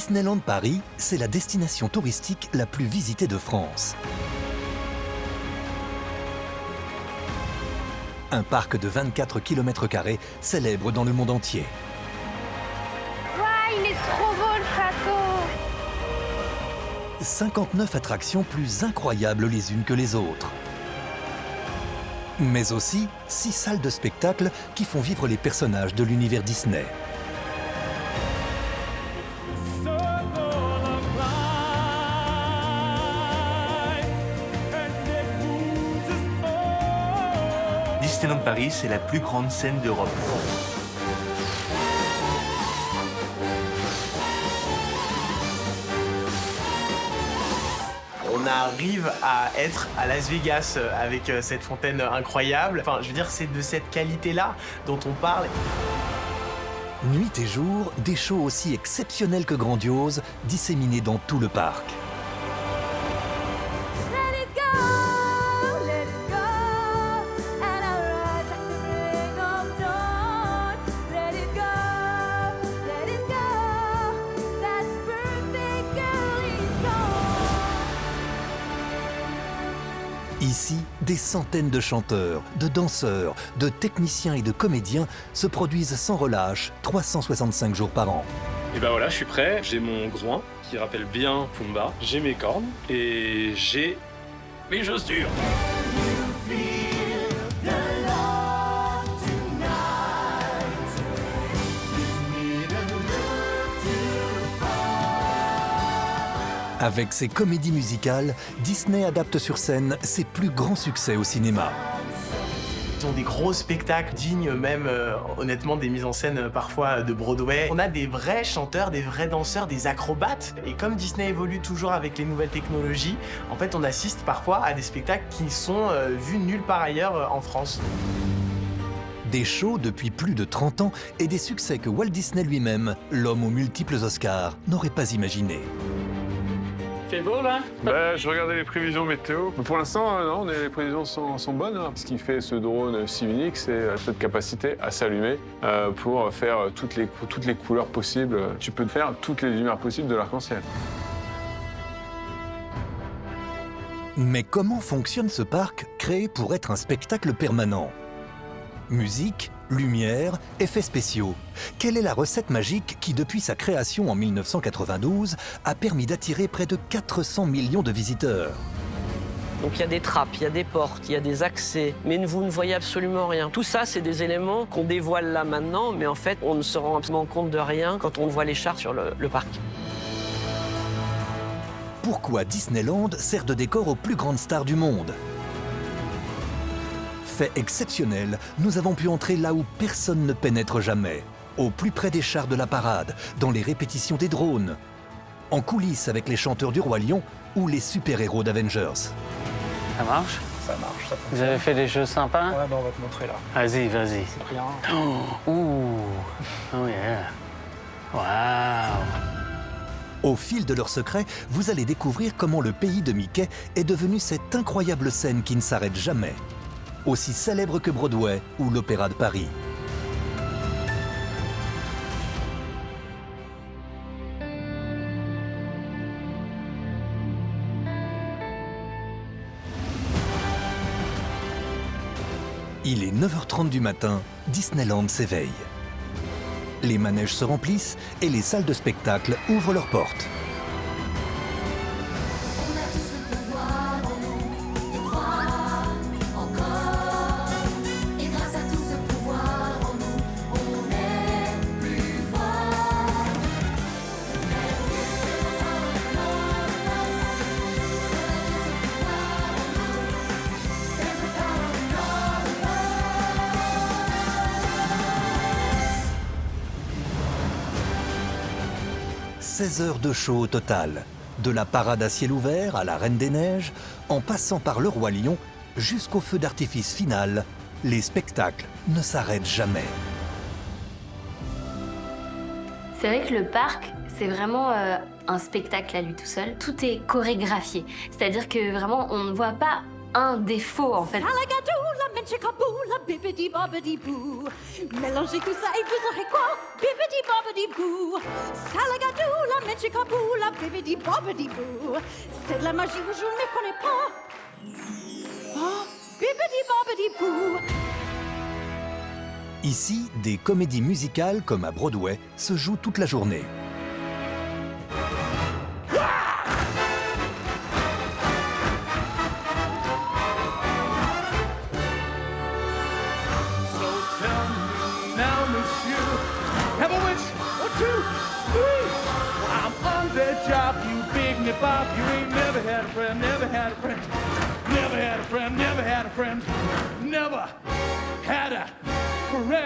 Disneyland Paris, c'est la destination touristique la plus visitée de France. Un parc de 24 km² célèbre dans le monde entier. Waouh, il est trop beau le château! 59 attractions plus incroyables les unes que les autres. Mais aussi 6 salles de spectacle qui font vivre les personnages de l'univers Disney. Disneyland Paris, c'est la plus grande scène d'Europe. On arrive à être à Las Vegas avec cette fontaine incroyable. Enfin, je veux dire, c'est de cette qualité-là dont on parle. Nuit et jour, des shows aussi exceptionnels que grandioses, disséminés dans tout le parc. Ici, des centaines de chanteurs, de danseurs, de techniciens et de comédiens se produisent sans relâche 365 jours par an. Et ben voilà, je suis prêt, j'ai mon groin qui rappelle bien Pumba, j'ai mes cornes et j'ai mes chaussures. Avec ses comédies musicales, Disney adapte sur scène ses plus grands succès au cinéma. Ils ont des gros spectacles dignes même, honnêtement, des mises en scène parfois de Broadway. On a des vrais chanteurs, des vrais danseurs, des acrobates. Et comme Disney évolue toujours avec les nouvelles technologies, en fait, on assiste parfois à des spectacles qui sont vus nulle part ailleurs en France. Des shows depuis plus de 30 ans et des succès que Walt Disney lui-même, l'homme aux multiples Oscars, n'aurait pas imaginés. C'est beau là? Je regardais les prévisions météo. Mais pour l'instant, non, les prévisions sont bonnes. Hein. Ce qui fait ce drone si unique, c'est cette capacité à s'allumer pour faire toutes les couleurs possibles. Tu peux faire toutes les lumières possibles de l'arc-en-ciel. Mais comment fonctionne ce parc créé pour être un spectacle permanent? Musique, lumière, effets spéciaux. Quelle est la recette magique qui, depuis sa création en 1992, a permis d'attirer près de 400 millions de visiteurs? Donc il y a des trappes, il y a des portes, il y a des accès, mais vous ne voyez absolument rien. Tout ça, c'est des éléments qu'on dévoile là maintenant, mais en fait, on ne se rend absolument compte de rien quand on voit les chars sur le parc. Pourquoi Disneyland sert de décor aux plus grandes stars du monde? Fait exceptionnel, nous avons pu entrer là où personne ne pénètre jamais, au plus près des chars de la parade, dans les répétitions des drones, en coulisses avec les chanteurs du Roi Lion ou les super-héros d'Avengers. Ça marche? Ça marche, ça fonctionne. Vous avez fait des jeux sympas? Ouais, on va te montrer là. Vas-y, vas-y. C'est rien. Oh, ouh. Oh yeah. Waouh. Au fil de leurs secrets, vous allez découvrir comment le pays de Mickey est devenu cette incroyable scène qui ne s'arrête jamais. Aussi célèbre que Broadway ou l'Opéra de Paris. Il est 9h30 du matin, Disneyland s'éveille. Les manèges se remplissent et les salles de spectacle ouvrent leurs portes. « 16 heures de show au total, de la parade à ciel ouvert à la Reine des Neiges, en passant par le Roi Lion, jusqu'au feu d'artifice final, les spectacles ne s'arrêtent jamais. C'est vrai que le parc, c'est vraiment un spectacle à lui tout seul. Tout est chorégraphié, c'est-à-dire que vraiment on ne voit pas un défaut en fait. menchikabou, la bibidi babidi boo. Mélangez tout ça et vous aurez quoi? Bibidi babidi boo. Salagadou, la menchikabou, la bibidi babidi boo. C'est de la magie où je ne me connais pas. Oh, bibidi babidi boo. Ici, des comédies musicales comme à Broadway se jouent toute la journée.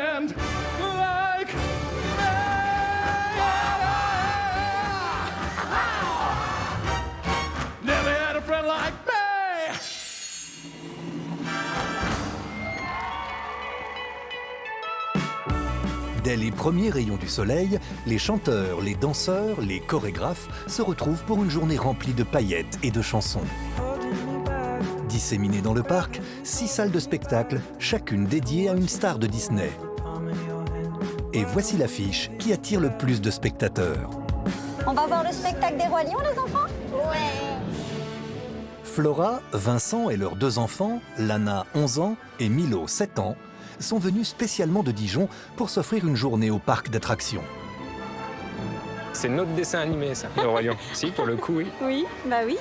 Friend like me. Never had a friend like me. Dès les premiers rayons du soleil, les chanteurs, les danseurs, les chorégraphes se retrouvent pour une journée remplie de paillettes et de chansons. Disséminées dans le parc, 6 salles de spectacle, chacune dédiée à une star de Disney. Et voici l'affiche qui attire le plus de spectateurs. On va voir le spectacle des Rois Lions, les enfants? Ouais. Flora, Vincent et leurs 2 enfants, Lana, 11 ans, et Milo, 7 ans, sont venus spécialement de Dijon pour s'offrir une journée au parc d'attractions. C'est notre dessin animé, ça, le Roi Lion. Si, pour le coup, oui. Oui, bah oui.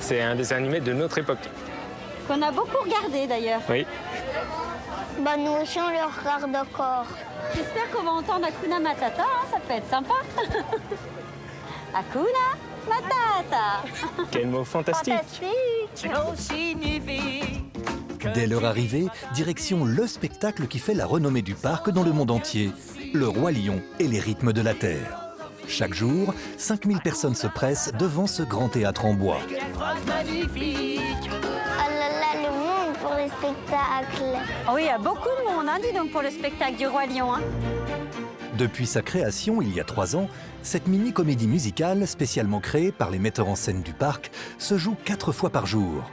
C'est un dessin animé de notre époque. Qu'on a beaucoup regardé, d'ailleurs. Oui. Bah nous aussi on le regarde encore. J'espère qu'on va entendre Hakuna Matata, hein, ça peut être sympa. Hakuna Matata. Quel mot fantastique. Dès leur arrivée, direction le spectacle qui fait la renommée du parc dans le monde entier, le Roi Lion et les rythmes de la Terre. Chaque jour, 5000 personnes se pressent devant ce grand théâtre en bois. Oh là là, le monde pour les spectacles. Oh oui, il y a beaucoup de monde, hein, dis donc, pour le spectacle du Roi Lion. Hein. Depuis sa création il y a 3 ans, cette mini-comédie musicale, spécialement créée par les metteurs en scène du parc, se joue 4 fois par jour.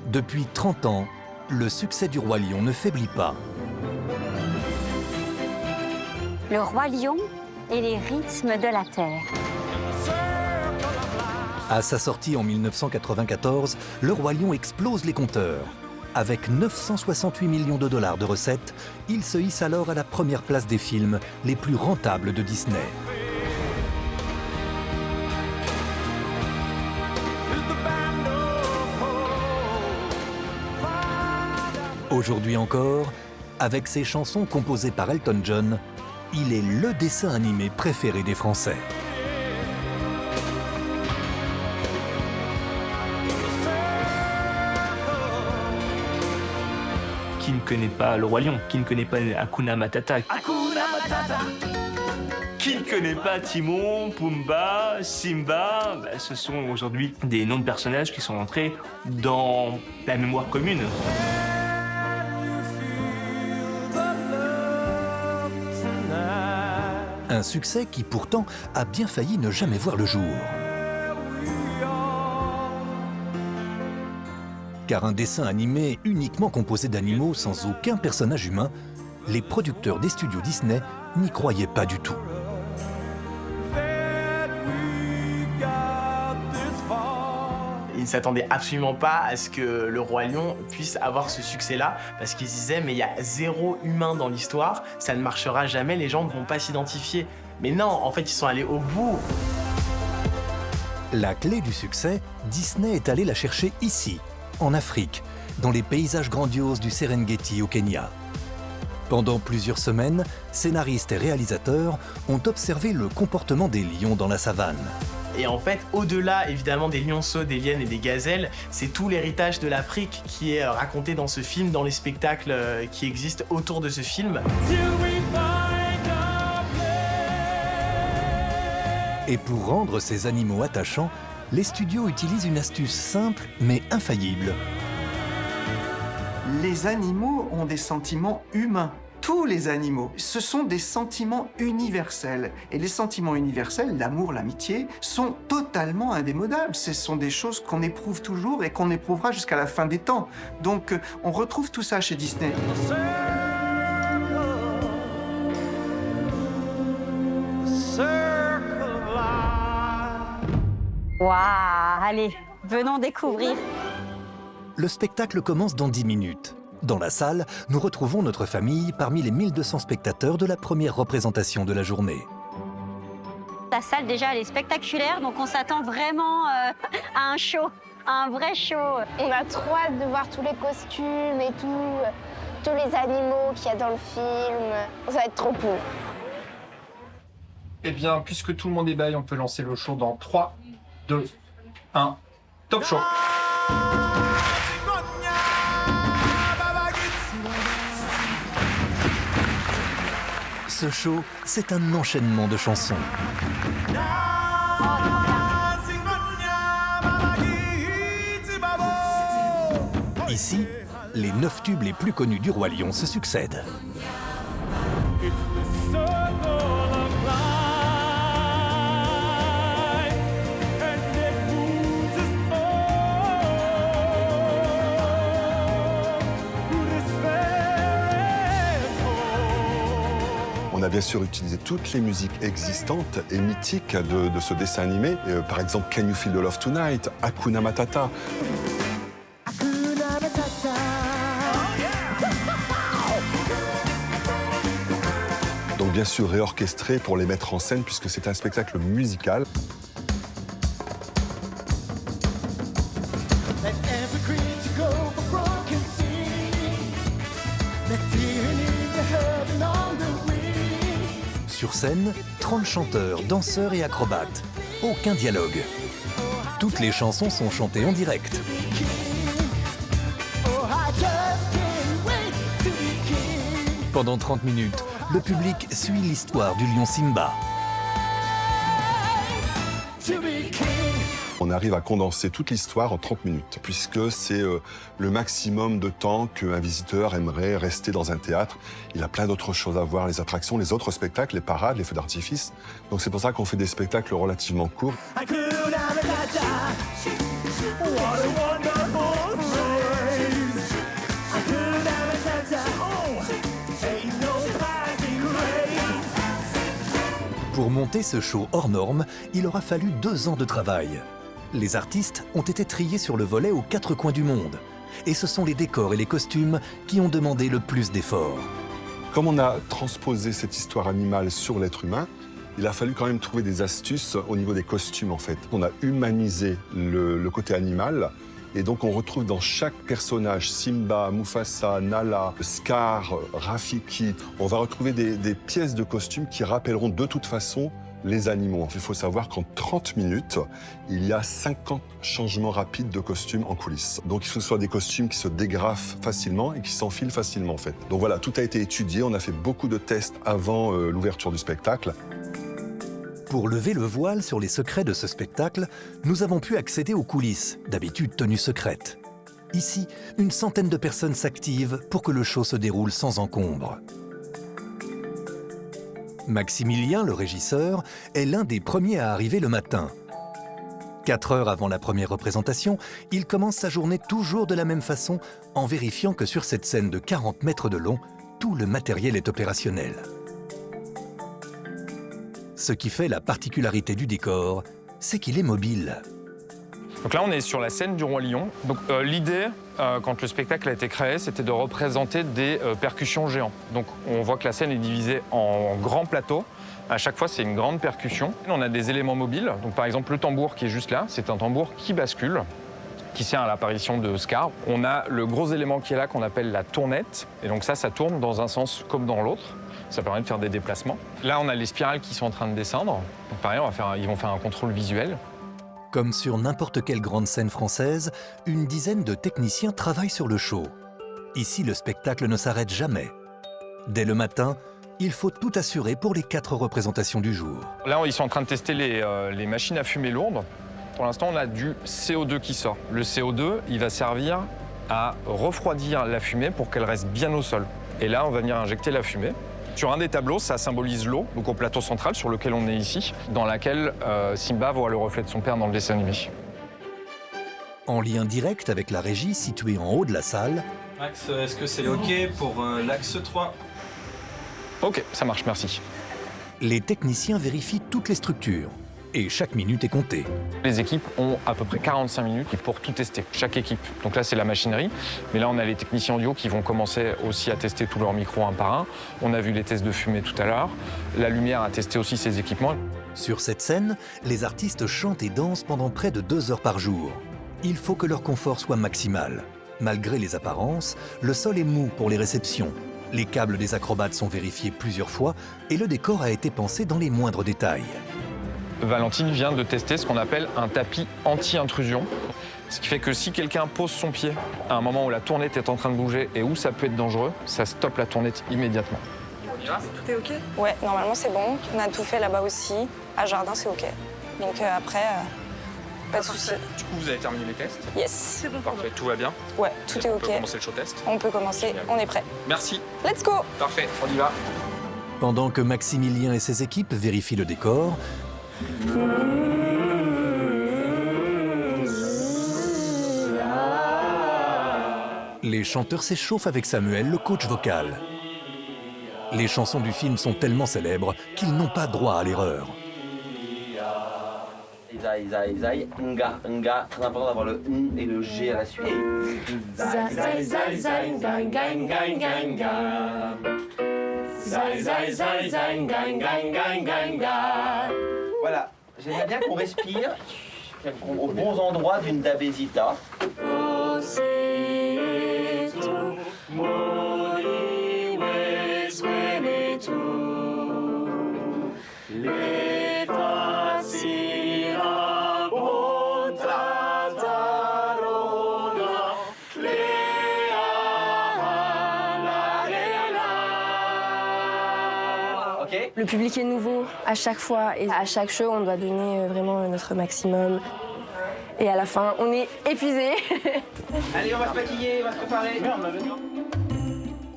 Depuis 30 ans, le succès du Roi Lion ne faiblit pas. Le Roi Lion et les rythmes de la Terre. À sa sortie en 1994, le Roi Lion explose les compteurs. Avec 968 millions de dollars de recettes, il se hisse alors à la première place des films les plus rentables de Disney. Aujourd'hui encore, avec ses chansons composées par Elton John, il est le dessin animé préféré des Français. Qui ne connaît pas le Roi Lion? Qui ne connaît pas Hakuna Matata? Hakuna Matata. Qui ne connaît pas Timon, Pumba, Simba? Ce sont aujourd'hui des noms de personnages qui sont entrés dans la mémoire commune. Un succès qui pourtant a bien failli ne jamais voir le jour. Car un dessin animé uniquement composé d'animaux sans aucun personnage humain, les producteurs des studios Disney n'y croyaient pas du tout. Ils ne s'attendaient absolument pas à ce que le Roi Lion puisse avoir ce succès-là, parce qu'ils se disaient mais il y a 0 humain dans l'histoire, ça ne marchera jamais, les gens ne vont pas s'identifier. Mais non, en fait ils sont allés au bout. La clé du succès, Disney est allé la chercher ici, en Afrique, dans les paysages grandioses du Serengeti au Kenya. Pendant plusieurs semaines, scénaristes et réalisateurs ont observé le comportement des lions dans la savane. Et en fait, au-delà évidemment des lionceaux, des hyènes et des gazelles, c'est tout l'héritage de l'Afrique qui est raconté dans ce film, dans les spectacles qui existent autour de ce film. Et pour rendre ces animaux attachants, les studios utilisent une astuce simple mais infaillible. Les animaux ont des sentiments humains. tous les animaux. Ce sont des sentiments universels. Et les sentiments universels, l'amour, l'amitié, sont totalement indémodables. Ce sont des choses qu'on éprouve toujours et qu'on éprouvera jusqu'à la fin des temps. Donc, on retrouve tout ça chez Disney. Waouh, allez, venons découvrir. Le spectacle commence dans 10 minutes. Dans la salle, nous retrouvons notre famille parmi les 1200 spectateurs de la première représentation de la journée. La salle, déjà, elle est spectaculaire, donc on s'attend vraiment à un show, à un vrai show. On a trop hâte de voir tous les costumes et tous les animaux qu'il y a dans le film. Ça va être trop cool. Eh bien, puisque tout le monde est bail, on peut lancer le show dans 3, 2, 1, top show. Ce show, c'est un enchaînement de chansons. Ici, les 9 tubes les plus connus du Roi Lion se succèdent. On a bien sûr utilisé toutes les musiques existantes et mythiques de ce dessin animé. Par exemple, Can You Feel the Love Tonight, Hakuna Matata. Donc bien sûr réorchestré pour les mettre en scène puisque c'est un spectacle musical. Sur scène, 30 chanteurs, danseurs et acrobates. Aucun dialogue. Toutes les chansons sont chantées en direct. Pendant 30 minutes, le public suit l'histoire du lion Simba. On arrive à condenser toute l'histoire en 30 minutes, puisque c'est le maximum de temps qu'un visiteur aimerait rester dans un théâtre. Il a plein d'autres choses à voir, les attractions, les autres spectacles, les parades, les feux d'artifice. Donc c'est pour ça qu'on fait des spectacles relativement courts. Pour monter ce show hors norme, il aura fallu 2 ans de travail. Les artistes ont été triés sur le volet aux 4 coins du monde. Et ce sont les décors et les costumes qui ont demandé le plus d'efforts. Comme on a transposé cette histoire animale sur l'être humain, il a fallu quand même trouver des astuces au niveau des costumes en fait. On a humanisé le côté animal. Et donc on retrouve dans chaque personnage, Simba, Mufasa, Nala, Scar, Rafiki, on va retrouver des pièces de costumes qui rappelleront de toute façon les animaux. Il faut savoir qu'en 30 minutes, il y a 50 changements rapides de costumes en coulisses. Donc il faut que ce soit des costumes qui se dégrafent facilement et qui s'enfilent facilement en fait. Donc voilà, tout a été étudié, on a fait beaucoup de tests avant l'ouverture du spectacle. Pour lever le voile sur les secrets de ce spectacle, nous avons pu accéder aux coulisses, d'habitude tenues secrètes. Ici, une centaine de personnes s'activent pour que le show se déroule sans encombre. Maximilien, le régisseur, est l'un des premiers à arriver le matin. 4 heures avant la première représentation, il commence sa journée toujours de la même façon, en vérifiant que sur cette scène de 40 mètres de long, tout le matériel est opérationnel. Ce qui fait la particularité du décor, c'est qu'il est mobile. Donc là, on est sur la scène du Roi Lion. Donc l'idée, quand le spectacle a été créé, c'était de représenter des percussions géants. Donc on voit que la scène est divisée en grands plateaux. À chaque fois, c'est une grande percussion. On a des éléments mobiles. Donc par exemple, le tambour qui est juste là, c'est un tambour qui bascule, qui sert à l'apparition de Scar. On a le gros élément qui est là, qu'on appelle la tournette. Et donc ça tourne dans un sens comme dans l'autre. Ça permet de faire des déplacements. Là, on a les spirales qui sont en train de descendre. Donc pareil, ils vont faire un contrôle visuel. Comme sur n'importe quelle grande scène française, une dizaine de techniciens travaillent sur le show. Ici, le spectacle ne s'arrête jamais. Dès le matin, il faut tout assurer pour les 4 représentations du jour. Là, ils sont en train de tester les machines à fumée lourdes. Pour l'instant, on a du CO2 qui sort. Le CO2, il va servir à refroidir la fumée pour qu'elle reste bien au sol. Et là, on va venir injecter la fumée. Sur un des tableaux, ça symbolise l'eau, donc au plateau central sur lequel on est ici, dans laquelle Simba voit le reflet de son père dans le dessin animé. En lien direct avec la régie située en haut de la salle, Max, est-ce que c'est OK pour l'axe 3? Ok, ça marche, merci. les techniciens vérifient toutes les structures. Et chaque minute est comptée. Les équipes ont à peu près 45 minutes pour tout tester, chaque équipe. Donc là, c'est la machinerie. Mais là, on a les techniciens audio qui vont commencer aussi à tester tous leurs micros un par un. On a vu les tests de fumée tout à l'heure. La lumière a testé aussi ses équipements. Sur cette scène, les artistes chantent et dansent pendant près de 2 heures par jour. Il faut que leur confort soit maximal. Malgré les apparences, le sol est mou pour les réceptions. Les câbles des acrobates sont vérifiés plusieurs fois et le décor a été pensé dans les moindres détails. Valentine vient de tester ce qu'on appelle un tapis anti-intrusion. Ce qui fait que si quelqu'un pose son pied à un moment où la tournette est en train de bouger et où ça peut être dangereux, ça stoppe la tournette immédiatement. Tout est OK? Ouais, normalement c'est bon. On a tout fait là-bas aussi. À Jardin, c'est OK. Donc après, pas de souci. Du coup, vous avez terminé les tests? Yes. C'est bon. Parfait, tout va bien? Ouais, tout est OK. On peut commencer le show test? On peut commencer, on est prêt. Merci. Let's go! Parfait, on y va. Pendant que Maximilien et ses équipes vérifient le décor, les chanteurs s'échauffent avec Samuel, le coach vocal. Les chansons du film sont tellement célèbres qu'ils n'ont pas droit à l'erreur. Zai, zai, zai, nga, nga, très important d'avoir le n et le g à la suite. Zai, zai, zai, zai, nga, nga, nga, nga, nga. Zai, zai, zai, zai, nga, nga, nga, nga, nga. Voilà, j'aimerais bien qu'on respire aux bons endroits d'une Davesita. Le public est nouveau à chaque fois et à chaque show, on doit donner vraiment notre maximum. Et à la fin, on est épuisé. Allez, on va se maquiller, on va se préparer.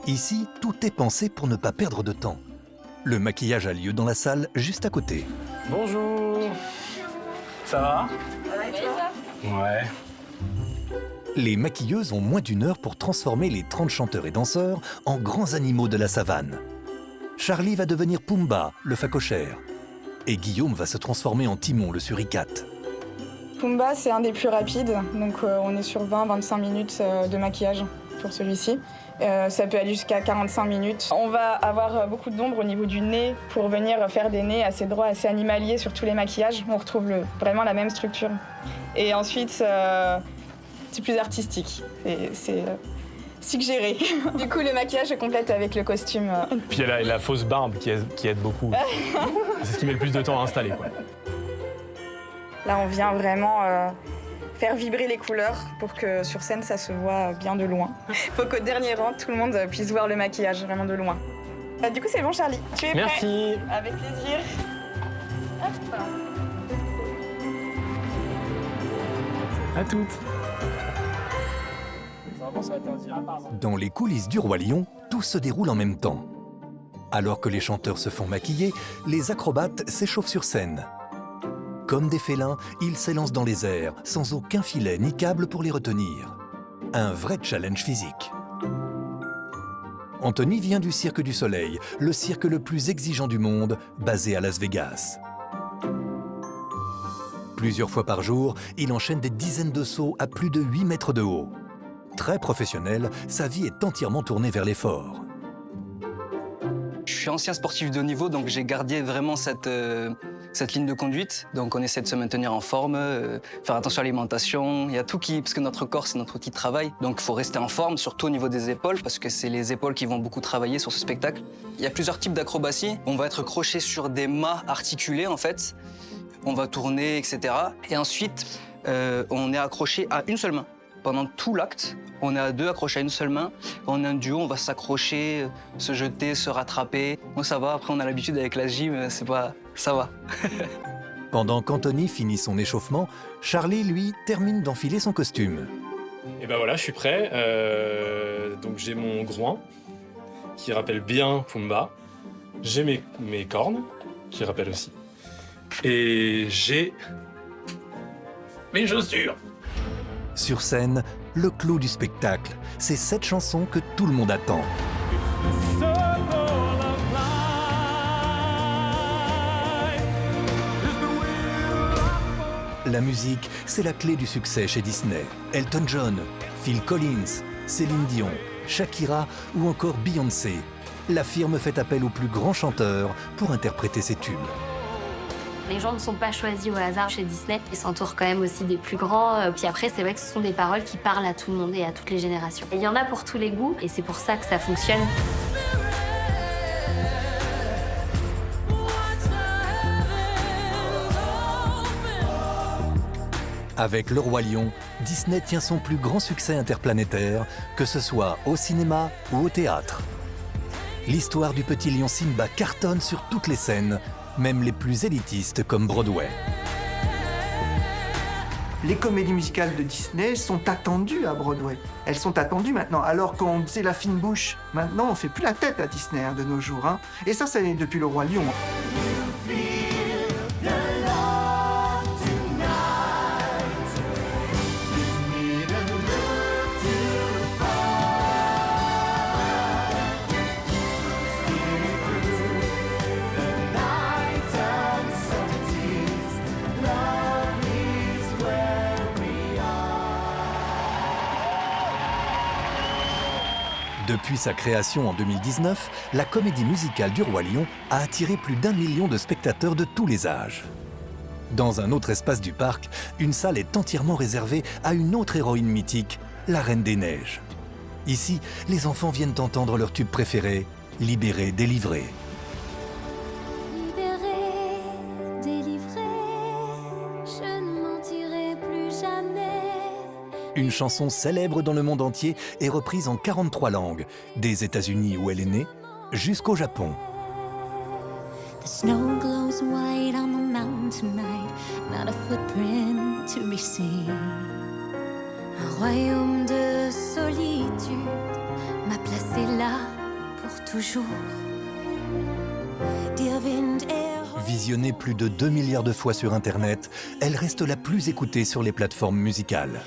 Ici, tout est pensé pour ne pas perdre de temps. Le maquillage a lieu dans la salle juste à côté. Bonjour. Ça va? Ouais. Les maquilleuses ont moins d'1 heure pour transformer les 30 chanteurs et danseurs en grands animaux de la savane. Charlie va devenir Pumba, le phacochère. Et Guillaume va se transformer en Timon, le suricate. Pumba, c'est un des plus rapides. Donc on est sur 20-25 minutes de maquillage pour celui-ci. Ça peut aller jusqu'à 45 minutes. On va avoir beaucoup d'ombre au niveau du nez pour venir faire des nez assez droits, assez animaliers sur tous les maquillages. On retrouve vraiment la même structure. Et ensuite, c'est plus artistique. C'est suggéré. Du coup, le maquillage se complète avec le costume. Puis il y a la fausse barbe qui aide beaucoup. C'est ce qui met le plus de temps à installer, quoi. Là, on vient vraiment faire vibrer les couleurs pour que sur scène, ça se voit bien de loin. Il faut qu'au dernier rang, tout le monde puisse voir le maquillage vraiment de loin. Du coup, c'est bon, Charlie. Tu es prêt? Merci. Avec plaisir. Hop. À toutes. Dans les coulisses du Roi Lion, tout se déroule en même temps. Alors que les chanteurs se font maquiller, les acrobates s'échauffent sur scène. Comme des félins, ils s'élancent dans les airs, sans aucun filet ni câble pour les retenir. Un vrai challenge physique. Anthony vient du Cirque du Soleil, le cirque le plus exigeant du monde, basé à Las Vegas. Plusieurs fois par jour, il enchaîne des dizaines de sauts à plus de 8 mètres de haut. Très professionnel, sa vie est entièrement tournée vers l'effort. Je suis ancien sportif de haut niveau, donc j'ai gardé vraiment cette ligne de conduite. Donc on essaie de se maintenir en forme, faire attention à l'alimentation. Il y a tout parce que notre corps, c'est notre outil de travail. Donc il faut rester en forme, surtout au niveau des épaules, parce que c'est les épaules qui vont beaucoup travailler sur ce spectacle. Il y a plusieurs types d'acrobatie. On va être croché sur des mâts articulés, en fait. On va tourner, etc. Et ensuite, on est accroché à une seule main. Pendant tout l'acte, on est à 2 accrochés à une seule main. On est un duo, on va s'accrocher, se jeter, se rattraper. Bon, ça va, après on a l'habitude avec la gym, c'est pas... ça va. Pendant qu'Anthony finit son échauffement, Charlie, lui, termine d'enfiler son costume. Et ben voilà, je suis prêt. Donc j'ai mon groin. qui rappelle bien Pumba. J'ai mes cornes, qui rappellent aussi. Et j'ai mes chaussures. Sur scène, le clou du spectacle, c'est cette chanson que tout le monde attend. La musique, c'est la clé du succès chez Disney. Elton John, Phil Collins, Céline Dion, Shakira ou encore Beyoncé. La firme fait appel aux plus grands chanteurs pour interpréter ses tubes. Les gens ne sont pas choisis au hasard chez Disney. Ils s'entourent quand même aussi des plus grands. Puis après, c'est vrai que ce sont des paroles qui parlent à tout le monde et à toutes les générations. Et il y en a pour tous les goûts et c'est pour ça que ça fonctionne. Avec Le Roi Lion, Disney tient son plus grand succès interplanétaire, que ce soit au cinéma ou au théâtre. L'histoire du petit lion Simba cartonne sur toutes les scènes, même les plus élitistes comme Broadway. Les comédies musicales de Disney sont attendues à Broadway. Elles sont attendues maintenant, alors qu'on faisait la fine bouche. Maintenant, on fait plus la tête à Disney de nos jours. Et ça, c'est depuis Le Roi Lion. Depuis sa création en 2019, la comédie musicale du Roi Lion a attiré plus d'1 million de spectateurs de tous les âges. Dans un autre espace du parc, une salle est entièrement réservée à une autre héroïne mythique, la Reine des Neiges. Ici, les enfants viennent entendre leur tube préféré, Libéré, délivré. Une chanson célèbre dans le monde entier est reprise en 43 langues, des États-Unis où elle est née, jusqu'au Japon. The snow glows white on the mountain tonight, not a footprint to be seen. Un royaume de solitude m'a placé là pour toujours. Dear wind, Visionnée plus de 2 milliards de fois sur Internet, elle reste la plus écoutée sur les plateformes musicales.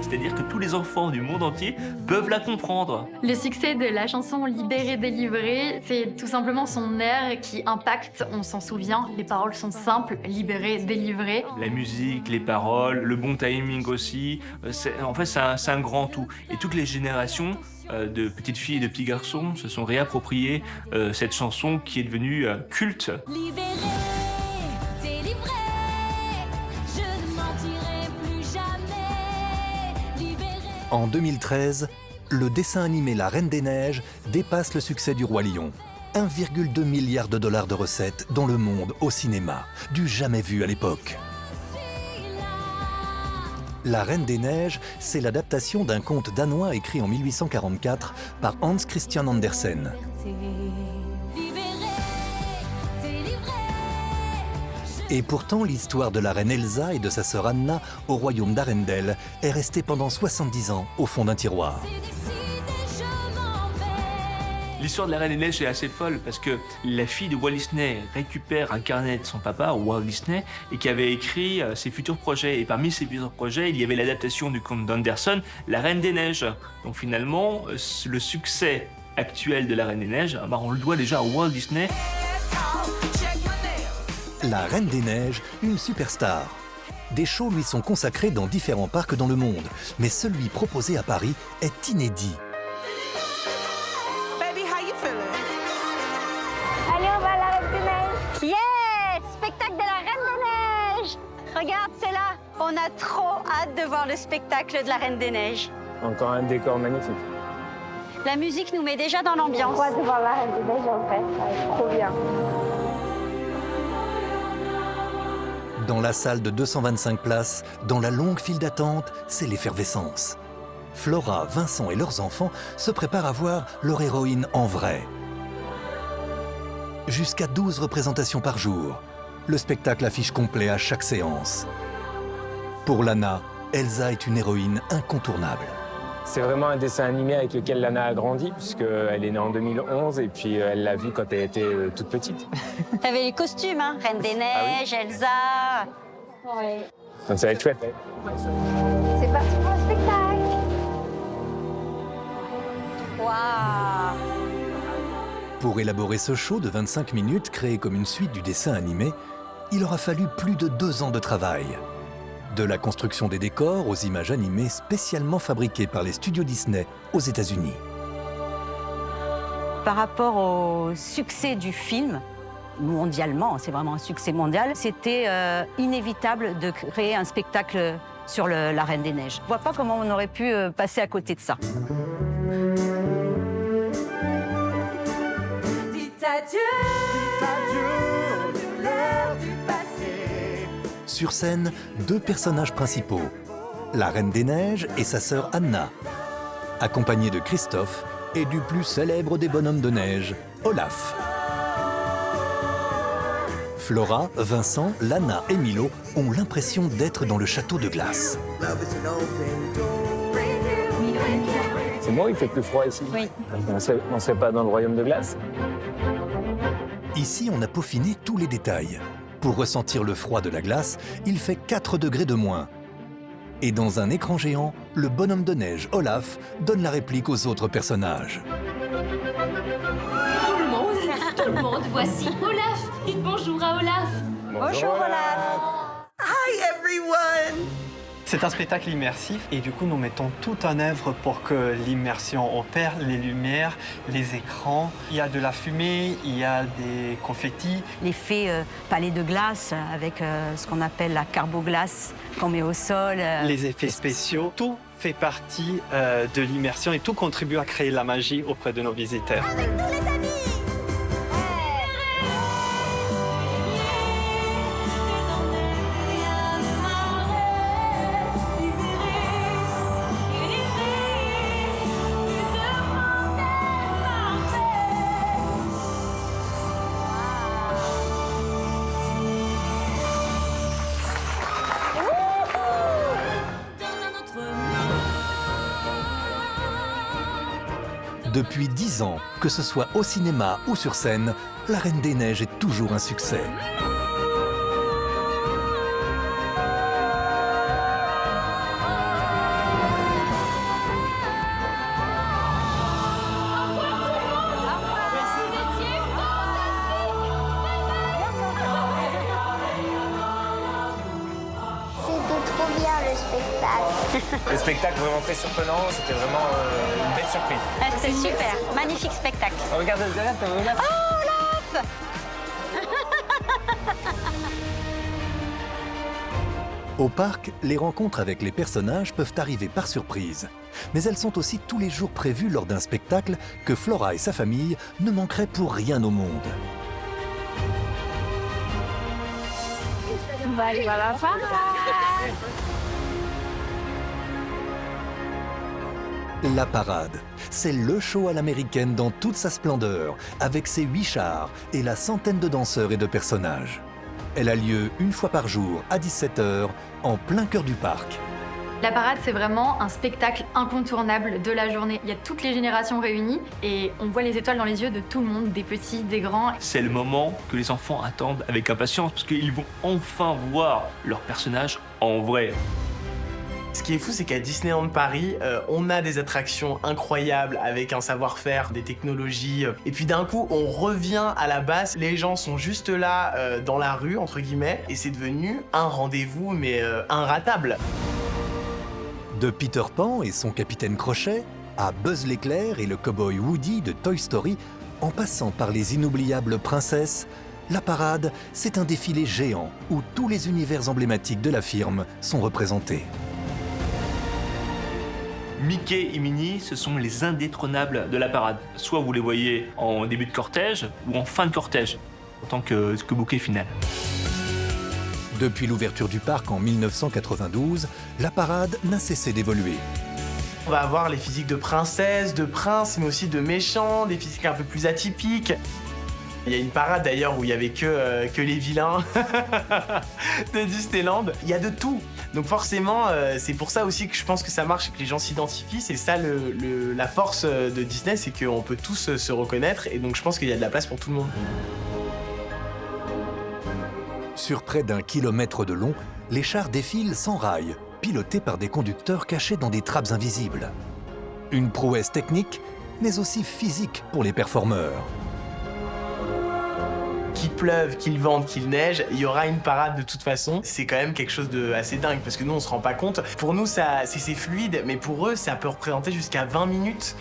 C'est-à-dire que tous les enfants du monde entier peuvent la comprendre. Le succès de la chanson Libéré, délivré, c'est tout simplement son air qui impacte, on s'en souvient. Les paroles sont simples, libéré, délivré. La musique, les paroles, le bon timing aussi, en fait c'est un grand tout. Et toutes les générations de petites filles et de petits garçons se sont réappropriés cette chanson qui est devenue culte. Libéré, délivré, je ne mentirai plus jamais. Libéré. En 2013, le dessin animé La Reine des Neiges dépasse le succès du Roi Lion. 1,2 milliard de dollars de recettes dans le monde au cinéma, du jamais vu à l'époque. La Reine des Neiges, c'est l'adaptation d'un conte danois écrit en 1844 par Hans Christian Andersen. Et pourtant, l'histoire de la reine Elsa et de sa sœur Anna au royaume d'Arendelle est restée pendant 70 ans au fond d'un tiroir. L'histoire de la Reine des Neiges est assez folle parce que la fille de Walt Disney récupère un carnet de son papa, Walt Disney, et qui avait écrit ses futurs projets. Et parmi ses futurs projets, il y avait l'adaptation du conte d'Anderson, La Reine des Neiges. Donc finalement, le succès actuel de la Reine des Neiges, on le doit déjà à Walt Disney. La Reine des Neiges, une superstar. Des shows lui sont consacrés dans différents parcs dans le monde, mais celui proposé à Paris est inédit. Allez, on va à la Reine des Neiges. Yes! Spectacle de la Reine des Neiges! Regarde, c'est là. On a trop hâte de voir le spectacle de la Reine des Neiges. Encore un décor magnifique. La musique nous met déjà dans l'ambiance. On va devant la Reine des Neiges en fait, ça va être trop bien. Dans la salle de 225 places, dans la longue file d'attente, c'est l'effervescence. Flora, Vincent et leurs enfants se préparent à voir leur héroïne en vrai. Jusqu'à 12 représentations par jour. Le spectacle affiche complet à chaque séance. Pour Lana, Elsa est une héroïne incontournable. C'est vraiment un dessin animé avec lequel Lana a grandi, puisqu'elle est née en 2011 et puis elle l'a vu quand elle était toute petite. T'avais les costumes, hein? Reine des Neiges, Elsa. Oui. Donc ça va être chouette. C'est parti pour le spectacle. Waouh! Pour élaborer ce show de 25 minutes créé comme une suite du dessin animé, il aura fallu plus de 2 ans de travail. De la construction des décors aux images animées spécialement fabriquées par les studios Disney aux États-Unis. Par rapport au succès du film, mondialement, c'est vraiment un succès mondial, c'était inévitable de créer un spectacle sur la Reine des Neiges. Je vois pas comment on aurait pu passer à côté de ça. Dites adieu, de l'heure du passé. Sur scène, 2 personnages principaux, la Reine des Neiges et sa sœur Anna, accompagnés de Christophe et du plus célèbre des bonhommes de neige, Olaf. Flora, Vincent, Lana et Milo ont l'impression d'être dans le château de glace. C'est bon, il fait plus froid ici. Oui. On ne serait pas dans le royaume de glace. Ici, on a peaufiné tous les détails. Pour ressentir le froid de la glace, il fait 4 degrés de moins. Et dans un écran géant, le bonhomme de neige, Olaf, donne la réplique aux autres personnages. Tout le monde, voici Olaf. Dites bonjour à Olaf. Bonjour Olaf. Hi everyone! C'est un spectacle immersif et du coup nous mettons tout en œuvre pour que l'immersion opère, les lumières, les écrans. Il y a de la fumée, il y a des confettis. L'effet palais de glace avec ce qu'on appelle la carboglace qu'on met au sol. Les effets spéciaux, tout fait partie de l'immersion et tout contribue à créer la magie auprès de nos visiteurs. Avec tous les amis! Depuis 10 ans, que ce soit au cinéma ou sur scène, La Reine des Neiges est toujours un succès. C'était trop bien le spectacle. Le spectacle vraiment très surprenant, c'était vraiment une belle surprise. Ah, c'était super, magnifique spectacle. Oh, regarde. Oh Olaf! Au parc, les rencontres avec les personnages peuvent arriver par surprise. Mais elles sont aussi tous les jours prévues lors d'un spectacle que Flora et sa famille ne manqueraient pour rien au monde. On va aller voir la parade. La parade, c'est le show à l'américaine dans toute sa splendeur, avec ses 8 chars et la centaine de danseurs et de personnages. Elle a lieu une fois par jour à 17 h, en plein cœur du parc. La parade, c'est vraiment un spectacle incontournable de la journée. Il y a toutes les générations réunies et on voit les étoiles dans les yeux de tout le monde, des petits, des grands. C'est le moment que les enfants attendent avec impatience parce qu'ils vont enfin voir leurs personnages en vrai. Ce qui est fou, c'est qu'à Disneyland Paris, on a des attractions incroyables avec un savoir-faire, des technologies. Et puis d'un coup, on revient à la base. Les gens sont juste là, dans la rue, entre guillemets. Et c'est devenu un rendez-vous, mais inratable. De Peter Pan et son capitaine Crochet, à Buzz l'éclair et le cow-boy Woody de Toy Story, en passant par les inoubliables princesses, la parade, c'est un défilé géant où tous les univers emblématiques de la firme sont représentés. Mickey et Minnie, ce sont les indétrônables de la parade. Soit vous les voyez en début de cortège ou en fin de cortège, en tant que bouquet final. Depuis l'ouverture du parc en 1992, la parade n'a cessé d'évoluer. On va avoir les physiques de princesses, de princes, mais aussi de méchants, des physiques un peu plus atypiques. Il y a une parade d'ailleurs où il y avait que les vilains de Disneyland. Il y a de tout. Donc forcément, c'est pour ça aussi que je pense que ça marche et que les gens s'identifient. C'est ça la force de Disney, c'est qu'on peut tous se reconnaître. Et donc je pense qu'il y a de la place pour tout le monde. Sur près d'1 kilomètre de long, les chars défilent sans rail, pilotés par des conducteurs cachés dans des trappes invisibles. Une prouesse technique, mais aussi physique pour les performeurs. Qu'il pleuve, qu'il vente, qu'il neige, il y aura une parade de toute façon. C'est quand même quelque chose d'assez dingue parce que nous on se rend pas compte. Pour nous c'est fluide, mais pour eux ça peut représenter jusqu'à 20 minutes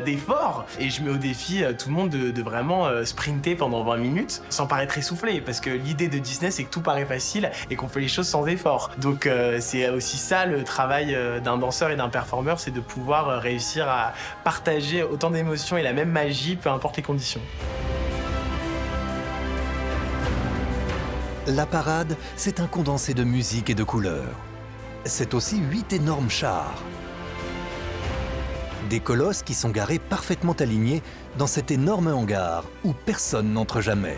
d'effort. Et je mets au défi tout le monde de vraiment sprinter pendant 20 minutes sans paraître essoufflé, parce que l'idée de Disney c'est que tout paraît facile et qu'on fait les choses sans effort. Donc c'est aussi ça le travail d'un danseur et d'un performeur, c'est de pouvoir réussir à partager autant d'émotions et la même magie peu importe les conditions. La parade, c'est un condensé de musique et de couleurs. C'est aussi 8 énormes chars. Des colosses qui sont garés parfaitement alignés dans cet énorme hangar où personne n'entre jamais.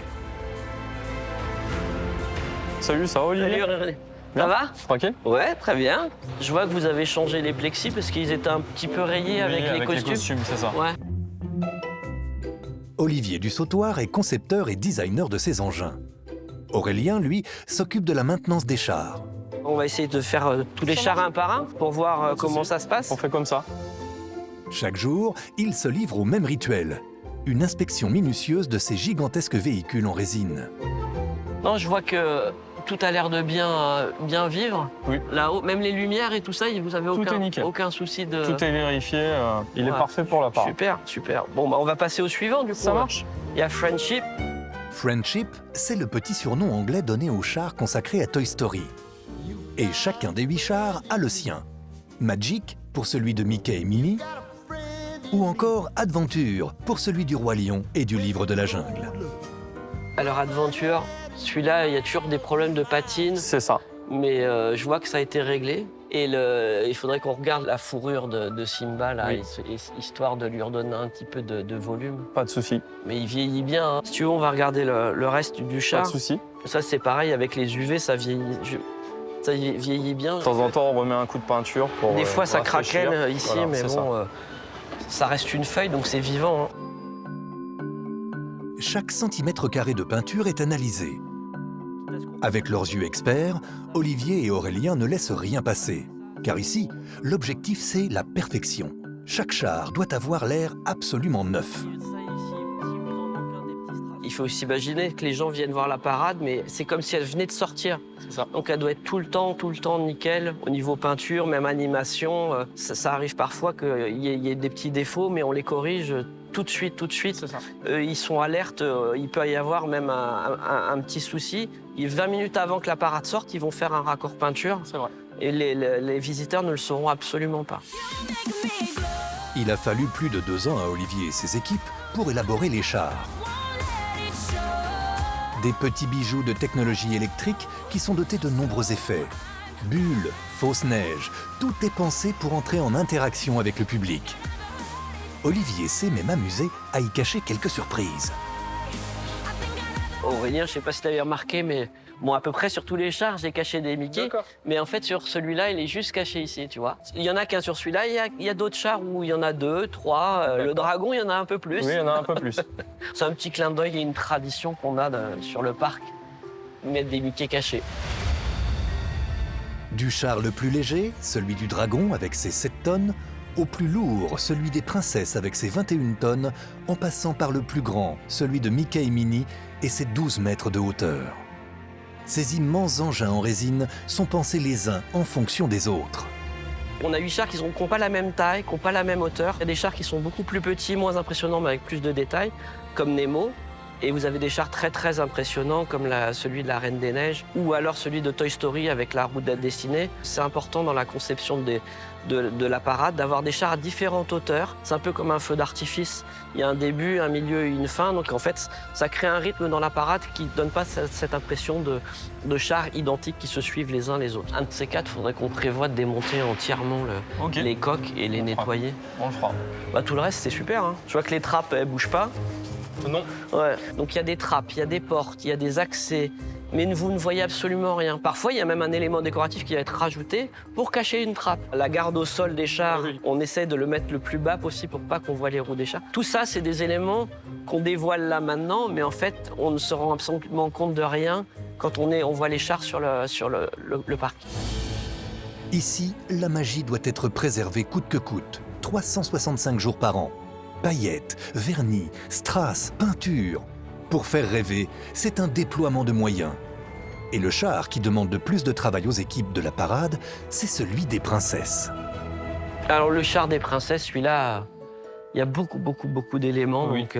Salut, ça va Olivier? Salut René. Ça va? Tranquille? Ouais, très bien. Je vois que vous avez changé les plexis parce qu'ils étaient un petit peu rayés avec les costumes. Avec les costumes, c'est ça. Ouais. Olivier Dussautoir est concepteur et designer de ces engins. Aurélien, lui, s'occupe de la maintenance des chars. On va essayer de faire tous les chars un par un pour voir comment ça se passe. On fait comme ça. Chaque jour, il se livre au même rituel. Une inspection minutieuse de ces gigantesques véhicules en résine. Non, je vois que tout a l'air de bien vivre. Oui. Là-haut, même les lumières et tout ça, vous avez aucun souci de... Tout est vérifié, il est parfait pour la parade. Super, super. Bon, bah, on va passer au suivant du coup. Ça marche. Il y a Friendship. Friendship, c'est le petit surnom anglais donné aux chars consacrés à Toy Story. Et chacun des 8 chars a le sien. Magic pour celui de Mickey et Minnie, ou encore Adventure pour celui du Roi Lion et du Livre de la Jungle. Alors Adventure, celui-là, il y a toujours des problèmes de patine. C'est ça. Mais je vois que ça a été réglé. Et il faudrait qu'on regarde la fourrure de Simba, là, Oui. histoire de lui redonner un petit peu de volume. Pas de souci. Mais il vieillit bien. Hein. Si tu veux, on va regarder le reste du char. Pas de souci. Ça, c'est pareil, avec les UV, ça vieillit bien. De temps en temps, on remet un coup de peinture pour. Des fois, ça rafraîchir. craquelle ici, Voilà, mais c'est bon, ça reste une feuille, donc c'est vivant. Hein. Chaque centimètre carré de peinture est analysé. Avec leurs yeux experts, Olivier et Aurélien ne laissent rien passer. Car ici, l'objectif c'est la perfection. Chaque char doit avoir l'air absolument neuf. Il faut aussi imaginer que les gens viennent voir la parade, mais c'est comme si elle venait de sortir. Donc elle doit être tout le temps nickel, au niveau peinture, même animation. Ça arrive parfois qu'il y ait des petits défauts, mais on les corrige tout de suite. Ils sont alertes, il peut y avoir même un petit souci. 20 minutes avant que la parade sorte, ils vont faire un raccord peinture. C'est vrai. Et les visiteurs ne le sauront absolument pas. Il a fallu plus de 2 ans à Olivier et ses équipes pour élaborer les chars. Des petits bijoux de technologie électrique qui sont dotés de nombreux effets. Bulles, fausses neiges, tout est pensé pour entrer en interaction avec le public. Olivier sait même amuser à y cacher quelques surprises. Aurélien, je ne sais pas si tu avais remarqué, mais bon, à peu près sur tous les chars, j'ai caché des Mickey. Mais en fait, sur celui-là, il est juste caché ici, tu vois. Il y en a qu'un sur celui-là, il y a d'autres chars où il y en a 2, 3. Le dragon, il y en a un peu plus. Oui, il y en a un peu plus. C'est un petit clin d'œil et une tradition qu'on a sur le parc, mettre des Mickey cachés. Du char le plus léger, celui du dragon avec ses 7 tonnes, au plus lourd, celui des princesses avec ses 21 tonnes, en passant par le plus grand, celui de Mickey et Minnie et ses 12 mètres de hauteur. Ces immenses engins en résine sont pensés les uns en fonction des autres. On a 8 chars qui n'ont pas la même taille, qui n'ont pas la même hauteur. Il y a des chars qui sont beaucoup plus petits, moins impressionnants, mais avec plus de détails, comme Nemo. Et vous avez des chars très impressionnants, comme celui de la Reine des Neiges, ou alors celui de Toy Story avec la roue de la destinée. C'est important dans la conception de la parade d'avoir des chars à différentes hauteurs. C'est un peu comme un feu d'artifice. Il y a un début, un milieu et une fin. Donc en fait, ça crée un rythme dans la parade qui ne donne pas cette impression de chars identiques qui se suivent les uns les autres. Un de ces 4, il faudrait qu'on prévoie de démonter entièrement les coques et les nettoyer. On le fera. Bah, tout le reste, c'est super. Hein. Je vois que les trappes, elles ne bougent pas. Non. Ouais. Donc il y a des trappes, il y a des portes, il y a des accès, mais vous ne voyez absolument rien. Parfois, il y a même un élément décoratif qui va être rajouté pour cacher une trappe. La garde au sol des chars, on essaie de le mettre le plus bas possible pour pas qu'on voit les roues des chars. Tout ça, c'est des éléments qu'on dévoile là maintenant, mais en fait, on ne se rend absolument compte de rien quand on voit les chars sur le parc. Ici, la magie doit être préservée coûte que coûte, 365 jours par an. Paillettes, vernis, strass, peinture. Pour faire rêver, c'est un déploiement de moyens. Et le char qui demande de plus de travail aux équipes de la parade, c'est celui des princesses. Alors le char des princesses, celui-là, il y a beaucoup d'éléments, donc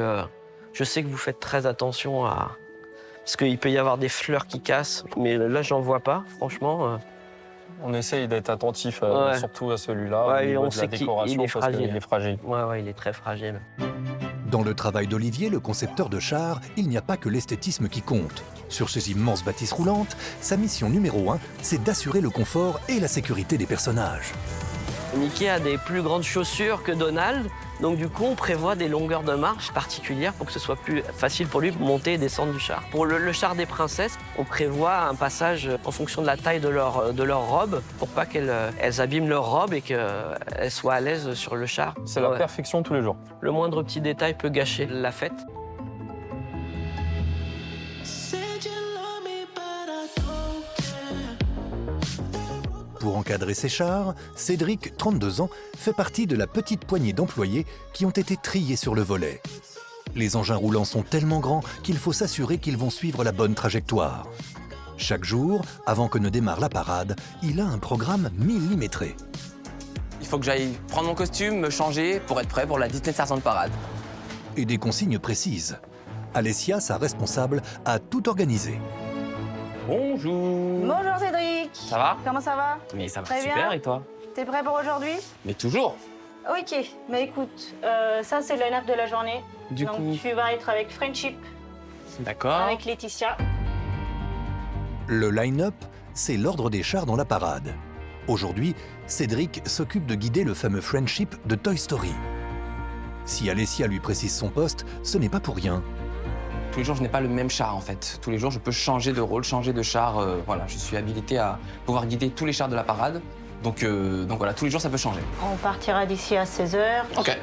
je sais que vous faites très attention à... Parce qu'il peut y avoir des fleurs qui cassent, mais là, j'en vois pas, franchement. On essaye d'être attentif, surtout à celui-là, Ouais, au niveau on de sait la qu'il décoration, est parce qu'il est fragile. Ouais, il est très fragile. Dans le travail d'Olivier, le concepteur de chars, il n'y a pas que l'esthétisme qui compte. Sur ces immenses bâtisses roulantes, sa mission numéro 1, c'est d'assurer le confort et la sécurité des personnages. Mickey a des plus grandes chaussures que Donald, donc du coup on prévoit des longueurs de marche particulières pour que ce soit plus facile pour lui de monter et descendre du char. Pour le char des princesses, on prévoit un passage en fonction de la taille de leur robe pour pas qu'elles abîment leur robe et qu'elles soient à l'aise sur le char. C'est la perfection tous les jours. Le moindre petit détail peut gâcher la fête. Pour encadrer ces chars, Cédric, 32 ans, fait partie de la petite poignée d'employés qui ont été triés sur le volet. Les engins roulants sont tellement grands qu'il faut s'assurer qu'ils vont suivre la bonne trajectoire. Chaque jour, avant que ne démarre la parade, il a un programme millimétré. Il faut que j'aille prendre mon costume, me changer pour être prêt pour la Disney 500 parade. Et des consignes précises. Alessia, sa responsable, a tout organisé. Bonjour. Bonjour Cédric. Ça va? Comment ça va? Mais ça va Très super, bien. et toi? T'es prêt pour aujourd'hui? Mais toujours. Ok, bah écoute, ça c'est le line-up de la journée. Du coup... tu vas être avec Friendship, D'accord. avec Laetitia. Le line-up, c'est l'ordre des chars dans la parade. Aujourd'hui, Cédric s'occupe de guider le fameux Friendship de Toy Story. Si Alessia lui précise son poste, ce n'est pas pour rien. Tous les jours, je n'ai pas le même char, en fait. Tous les jours, je peux changer de rôle, changer de char. Voilà, je suis habilité à pouvoir guider tous les chars de la parade. Donc voilà, tous les jours, ça peut changer. On partira d'ici à 16h. OK.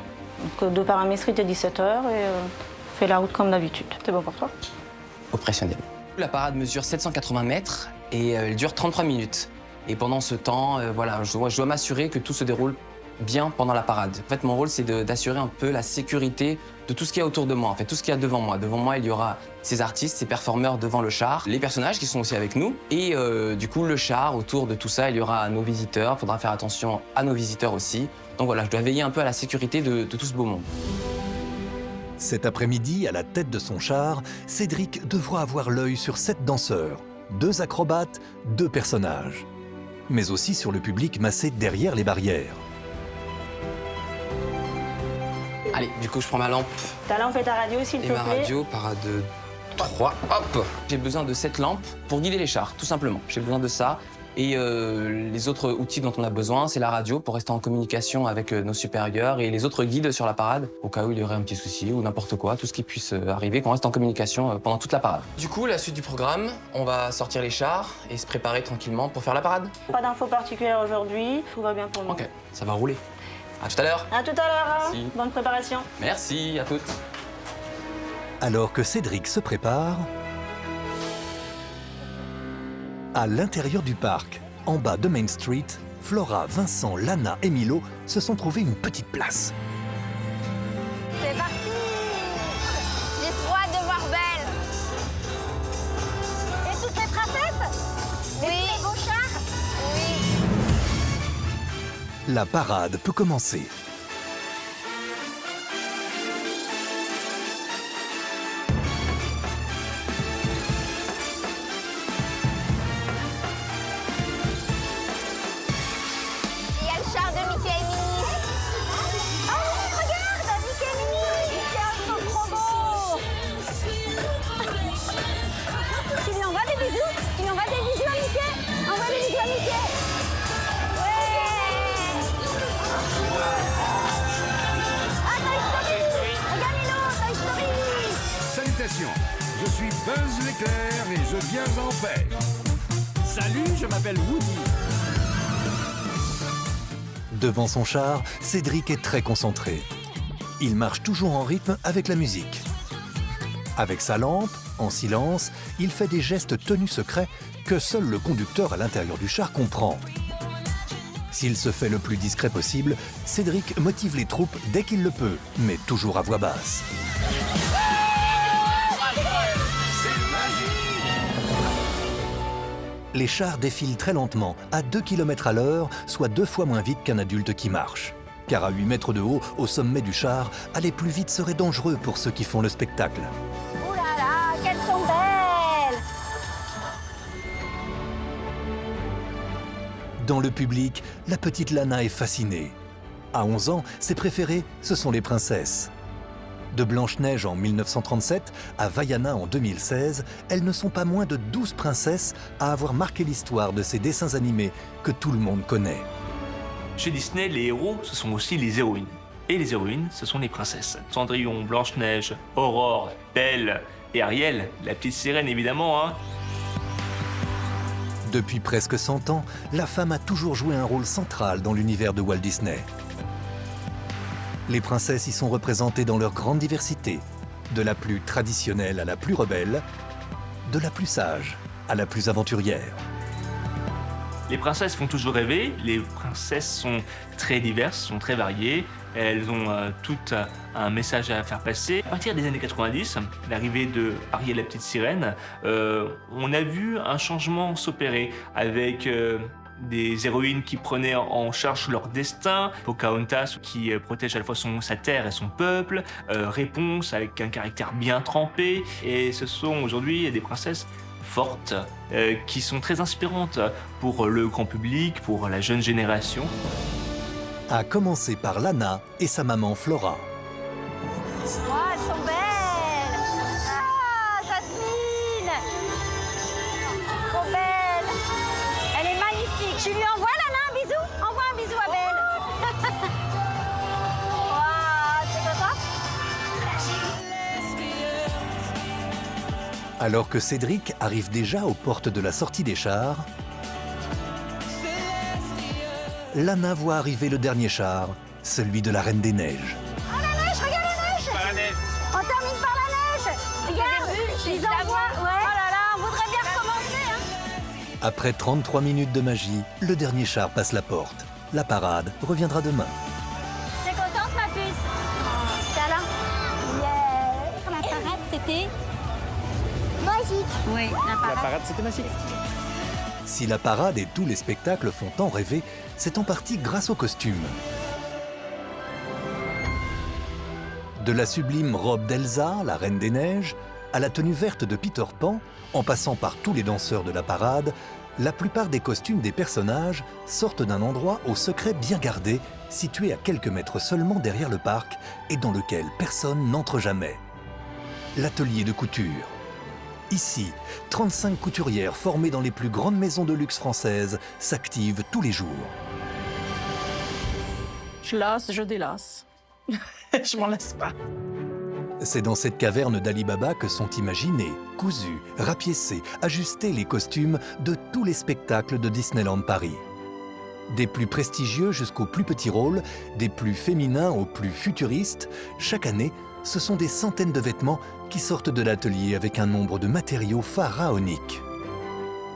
Donc de paramétrie de 17h et on fait la route comme d'habitude. C'est bon pour toi? Opérationnel. La parade mesure 780 mètres et elle dure 33 minutes. Et pendant ce temps, voilà, je dois m'assurer que tout se déroule bien pendant la parade. En fait, mon rôle, c'est d'assurer un peu la sécurité de tout ce qu'il y a autour de moi, en fait, tout ce qu'il y a devant moi. Devant moi, il y aura ces artistes, ces performeurs devant le char, les personnages qui sont aussi avec nous, et du coup, le char, autour de tout ça, il y aura nos visiteurs. Il faudra faire attention à nos visiteurs aussi. Donc voilà, je dois veiller un peu à la sécurité de tout ce beau monde. Cet après-midi, à la tête de son char, Cédric devra avoir l'œil sur 7 danseurs, 2 acrobates, 2 personnages, mais aussi sur le public massé derrière les barrières. Allez, du coup, je prends ma lampe Ta lampe et ta radio, s'il te et plaît. ma radio, parade 3, hop. J'ai besoin de cette lampe pour guider les chars, tout simplement. J'ai besoin de ça. Et les autres outils dont on a besoin, c'est la radio pour rester en communication avec nos supérieurs et les autres guides sur la parade, au cas où il y aurait un petit souci ou n'importe quoi, tout ce qui puisse arriver, qu'on reste en communication pendant toute la parade. Du coup, la suite du programme, on va sortir les chars et se préparer tranquillement pour faire la parade. Pas d'infos particulières aujourd'hui, tout va bien pour nous. Ok, ça va rouler. À tout à l'heure. À tout à l'heure. Merci. Bonne préparation. Merci, à toutes. Alors que Cédric se prépare, à l'intérieur du parc, en bas de Main Street, Flora, Vincent, Lana et Milo se sont trouvés une petite place. C'est parti! J'ai trop hâte de voir Belle. Et toutes les princesses? Oui. Et tous les beaux chars? Oui. La parade peut commencer. Il y a le char de Mickey et Minnie. Oh oui, regarde, Mickey et Minnie. Ils sont trop beaux. Tu lui envoies des bisous? Tu lui envoies des bisous à Mickey? Envoie des bisous à Mickey. Ouais. Viens en paix. Salut, je m'appelle Woody. Devant son char, Cédric est très concentré. Il marche toujours en rythme avec la musique. Avec sa lampe, en silence, il fait des gestes tenus secrets que seul le conducteur à l'intérieur du char comprend. S'il se fait le plus discret possible, Cédric motive les troupes dès qu'il le peut, mais toujours à voix basse. Les chars défilent très lentement, à 2 km à l'heure, soit 2 fois moins vite qu'un adulte qui marche. Car à 8 mètres de haut, au sommet du char, aller plus vite serait dangereux pour ceux qui font le spectacle. Ouh là là, qu'elles sont belles! Dans le public, la petite Lana est fascinée. À 11 ans, ses préférées, ce sont les princesses. De Blanche-Neige en 1937 à Vaiana en 2016, elles ne sont pas moins de 12 princesses à avoir marqué l'histoire de ces dessins animés que tout le monde connaît. Chez Disney, les héros, ce sont aussi les héroïnes. Et les héroïnes, ce sont les princesses. Cendrillon, Blanche-Neige, Aurore, Belle et Ariel, la petite sirène évidemment, hein. Depuis presque 100 ans, la femme a toujours joué un rôle central dans l'univers de Walt Disney. Les princesses y sont représentées dans leur grande diversité, de la plus traditionnelle à la plus rebelle, de la plus sage à la plus aventurière. Les princesses font toujours rêver, les princesses sont très diverses, sont très variées, elles ont toutes un message à faire passer. À partir des années 90, l'arrivée de Ariel la petite sirène, on a vu un changement s'opérer avec des héroïnes qui prenaient en charge leur destin, Pocahontas qui protège à la fois sa terre et son peuple, Réponse avec un caractère bien trempé, et ce sont aujourd'hui des princesses fortes qui sont très inspirantes pour le grand public, pour la jeune génération. À commencer par Lana et sa maman Flora. Oh, elles sont belles! Ah, Jasmine! Trop belle! Elle est magnifique! Tu lui envoies, Lana, un bisou? Envoie un bisou à Belle! Waouh, t'es contente? Alors que Cédric arrive déjà aux portes de la sortie des chars, Lana voit arriver le dernier char, celui de la Reine des Neiges. Oh, la neige, regarde la neige! On termine par la neige! Regarde, ils envoient! Ouais. Oh là là, on voudrait bien recommencer, hein! Après 33 minutes de magie, le dernier char passe la porte. La parade reviendra demain. T'es contente, ma puce? Câlin? Yeah! La parade, c'était... magique! Oui, La parade, c'était magique. Si la parade et tous les spectacles font tant rêver, c'est en partie grâce aux costumes. De la sublime robe d'Elsa, la Reine des Neiges, à la tenue verte de Peter Pan, en passant par tous les danseurs de la parade, la plupart des costumes des personnages sortent d'un endroit au secret bien gardé, situé à quelques mètres seulement derrière le parc et dans lequel personne n'entre jamais. L'atelier de couture. Ici, 35 couturières formées dans les plus grandes maisons de luxe françaises s'activent tous les jours. Je lasse, je délasse. Je m'en lasse pas. C'est dans cette caverne d'Ali Baba que sont imaginés, cousus, rapiécés, ajustés les costumes de tous les spectacles de Disneyland Paris. Des plus prestigieux jusqu'aux plus petits rôles, des plus féminins aux plus futuristes, chaque année, ce sont des centaines de vêtements qui sortent de l'atelier avec un nombre de matériaux pharaoniques.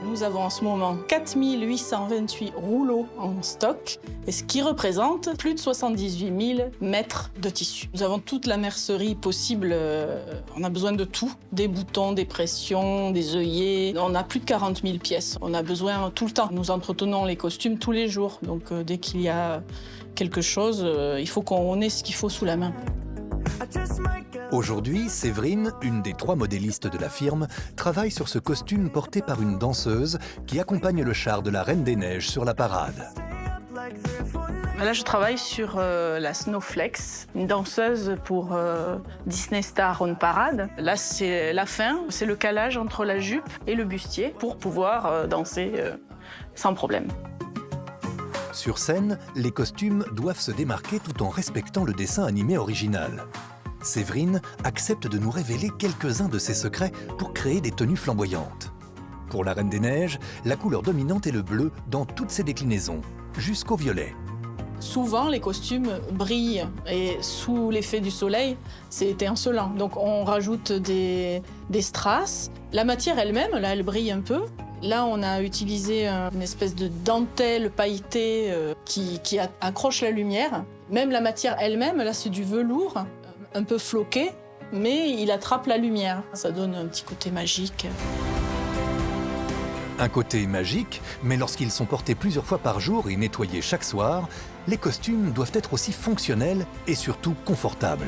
Nous avons en ce moment 4828 rouleaux en stock, et ce qui représente plus de 78 000 mètres de tissu. Nous avons toute la mercerie possible, on a besoin de tout, des boutons, des pressions, des œillets. On a plus de 40 000 pièces, on a besoin tout le temps. Nous entretenons les costumes tous les jours, donc dès qu'il y a quelque chose, il faut qu'on ait ce qu'il faut sous la main. Aujourd'hui, Séverine, une des 3 modélistes de la firme, travaille sur ce costume porté par une danseuse qui accompagne le char de la Reine des Neiges sur la parade. Là, je travaille sur la Snowflex, une danseuse pour Disney Star on Parade. Là, c'est la fin, c'est le calage entre la jupe et le bustier pour pouvoir danser sans problème. Sur scène, les costumes doivent se démarquer tout en respectant le dessin animé original. Séverine accepte de nous révéler quelques-uns de ses secrets pour créer des tenues flamboyantes. Pour la Reine des Neiges, la couleur dominante est le bleu dans toutes ses déclinaisons, jusqu'au violet. Souvent, les costumes brillent et sous l'effet du soleil, c'est étincelant. Donc on rajoute des strass. La matière elle-même, là, elle brille un peu. Là, on a utilisé une espèce de dentelle pailletée qui accroche la lumière. Même la matière elle-même, là, c'est du velours, un peu floqué, mais il attrape la lumière. Ça donne un petit côté magique. Un côté magique, mais lorsqu'ils sont portés plusieurs fois par jour et nettoyés chaque soir, les costumes doivent être aussi fonctionnels et surtout confortables.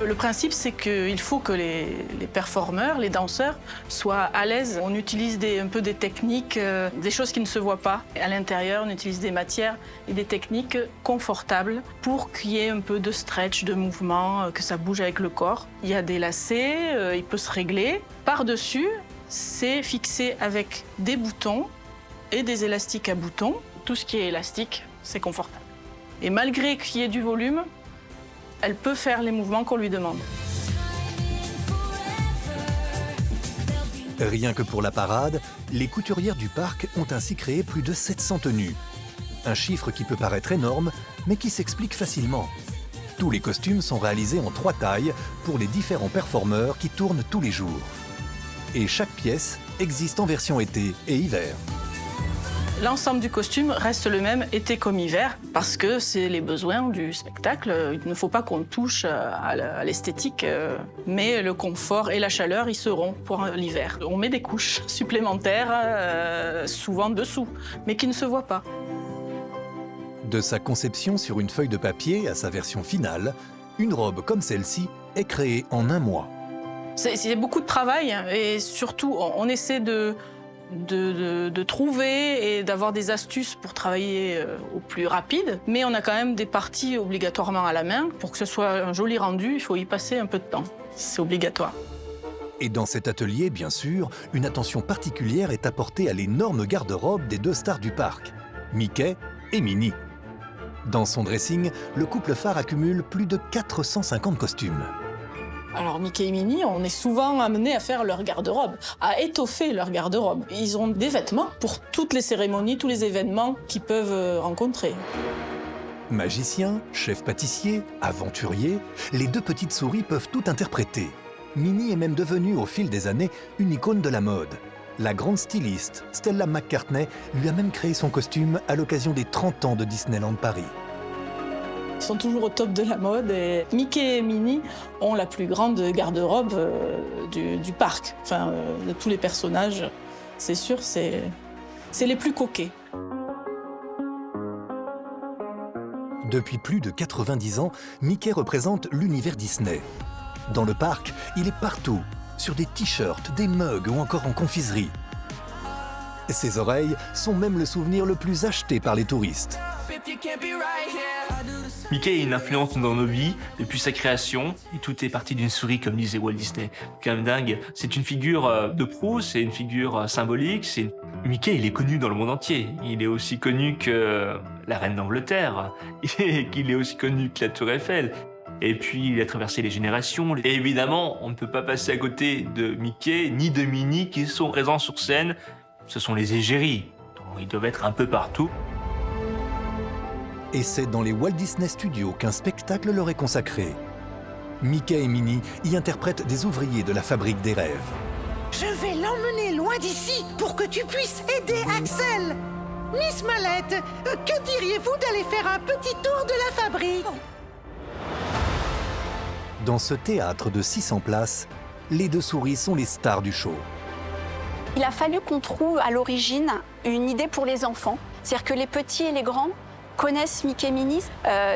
Le principe, c'est qu'il faut que les performeurs, les danseurs, soient à l'aise. On utilise un peu des techniques, des choses qui ne se voient pas. À l'intérieur, on utilise des matières et des techniques confortables pour qu'il y ait un peu de stretch, de mouvement, que ça bouge avec le corps. Il y a des lacets, il peut se régler. Par-dessus, c'est fixé avec des boutons et des élastiques à boutons. Tout ce qui est élastique, c'est confortable. Et malgré qu'il y ait du volume, elle peut faire les mouvements qu'on lui demande. Rien que pour la parade, les couturières du parc ont ainsi créé plus de 700 tenues. Un chiffre qui peut paraître énorme, mais qui s'explique facilement. Tous les costumes sont réalisés en 3 tailles pour les différents performeurs qui tournent tous les jours. Et chaque pièce existe en version été et hiver. L'ensemble du costume reste le même été comme hiver parce que c'est les besoins du spectacle. Il ne faut pas qu'on touche à l'esthétique, mais le confort et la chaleur, ils seront pour l'hiver. On met des couches supplémentaires, souvent dessous, mais qui ne se voient pas. De sa conception sur une feuille de papier à sa version finale, une robe comme celle-ci est créée en 1 mois. C'est beaucoup de travail et surtout, on essaie de trouver et d'avoir des astuces pour travailler au plus rapide. Mais on a quand même des parties obligatoirement à la main. Pour que ce soit un joli rendu, il faut y passer un peu de temps. C'est obligatoire. Et dans cet atelier, bien sûr, une attention particulière est apportée à l'énorme garde-robe des 2 stars du parc, Mickey et Minnie. Dans son dressing, le couple phare accumule plus de 450 costumes. Alors Mickey et Minnie, on est souvent amenés à faire leur garde-robe, à étoffer leur garde-robe. Ils ont des vêtements pour toutes les cérémonies, tous les événements qu'ils peuvent rencontrer. Magicien, chef pâtissier, aventurier, les 2 petites souris peuvent tout interpréter. Minnie est même devenue au fil des années une icône de la mode. La grande styliste Stella McCartney lui a même créé son costume à l'occasion des 30 ans de Disneyland Paris. Ils sont toujours au top de la mode et Mickey et Minnie ont la plus grande garde-robe du parc. Enfin, de tous les personnages, c'est sûr, c'est les plus coquets. Depuis plus de 90 ans, Mickey représente l'univers Disney. Dans le parc, il est partout, sur des t-shirts, des mugs ou encore en confiserie. Ses oreilles sont même le souvenir le plus acheté par les touristes. Mickey a une influence dans nos vies depuis sa création et tout est parti d'une souris comme disait Walt Disney. Quand même dingue. C'est une figure de proue, c'est une figure symbolique. Mickey, il est connu dans le monde entier. Il est aussi connu que la reine d'Angleterre et qu'il est aussi connu que la Tour Eiffel. Et puis, il a traversé les générations. Et évidemment, on ne peut pas passer à côté de Mickey ni de Minnie qui sont présents sur scène. Ce sont les égéries. Donc, ils doivent être un peu partout. Et c'est dans les Walt Disney Studios qu'un spectacle leur est consacré. Mickey et Minnie y interprètent des ouvriers de la fabrique des rêves. Je vais l'emmener loin d'ici pour que tu puisses aider Axel. Miss Mallette, que diriez-vous d'aller faire un petit tour de la fabrique? Dans ce théâtre de 600 places, les 2 souris sont les stars du show. Il a fallu qu'on trouve à l'origine une idée pour les enfants. C'est-à-dire que les petits et les grands connaissent Mickey et Minnie.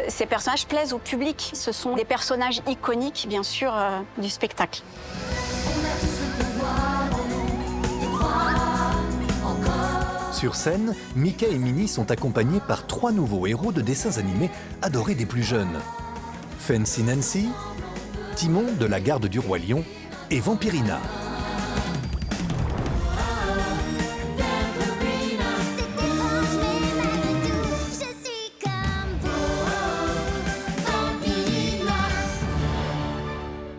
Ces personnages plaisent au public. Ce sont des personnages iconiques, bien sûr, du spectacle. Sur scène, Mickey et Minnie sont accompagnés par 3 nouveaux héros de dessins animés adorés des plus jeunes. Fancy Nancy, Timon de la Garde du Roi Lion et Vampirina.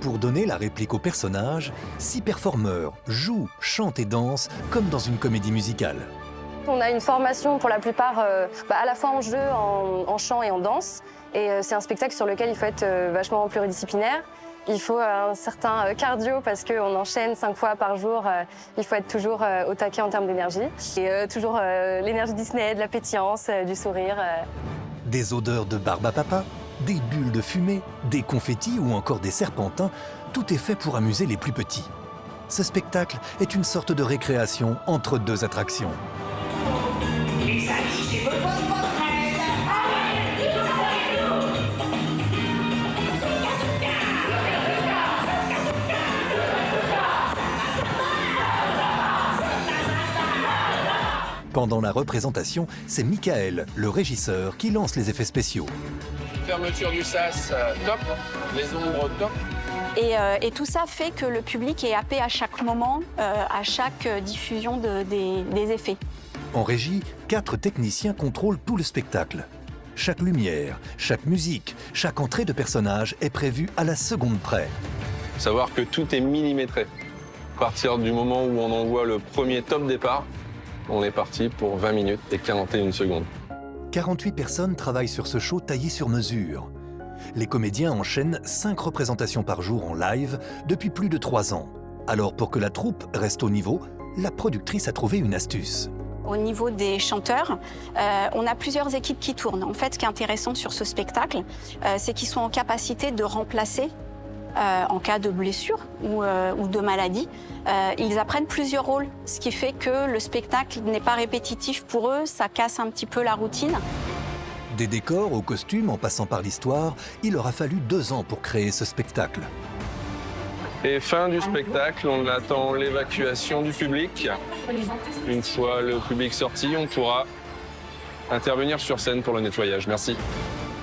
Pour donner la réplique aux personnages, 6 performeurs jouent, chantent et dansent comme dans une comédie musicale. On a une formation pour la plupart à la fois en jeu, en chant et en danse. Et c'est un spectacle sur lequel il faut être vachement pluridisciplinaire. Il faut un certain cardio parce qu'on enchaîne 5 fois par jour. Il faut être toujours au taquet en termes d'énergie. Et toujours l'énergie Disney, de la pétillance, du sourire. Des odeurs de barbe à papa, des bulles de fumée, des confettis ou encore des serpentins, tout est fait pour amuser les plus petits. Ce spectacle est une sorte de récréation entre 2 attractions. Les amis, j'ai besoin de votre aide. Pendant la représentation, c'est Michael, le régisseur, qui lance les effets spéciaux. Fermeture du sas, top. Les ombres, top. Et tout ça fait que le public est happé à chaque moment, à chaque diffusion des effets. En régie, 4 techniciens contrôlent tout le spectacle. Chaque lumière, chaque musique, chaque entrée de personnage est prévue à la seconde près. Savoir que tout est millimétré. À partir du moment où on envoie le premier top départ, on est parti pour 20 minutes et 41 secondes. 48 personnes travaillent sur ce show taillé sur mesure. Les comédiens enchaînent 5 représentations par jour en live depuis plus de 3 ans. Alors pour que la troupe reste au niveau, la productrice a trouvé une astuce. Au niveau des chanteurs, on a plusieurs équipes qui tournent. En fait, ce qui est intéressant sur ce spectacle, c'est qu'ils sont en capacité de remplacer en cas de blessure ou de maladie. Ils apprennent plusieurs rôles, ce qui fait que le spectacle n'est pas répétitif pour eux, ça casse un petit peu la routine. Des décors aux costumes en passant par l'histoire, il leur a fallu 2 ans pour créer ce spectacle. Et fin du spectacle, on attend l'évacuation du public. Une fois le public sorti, on pourra intervenir sur scène pour le nettoyage. Merci.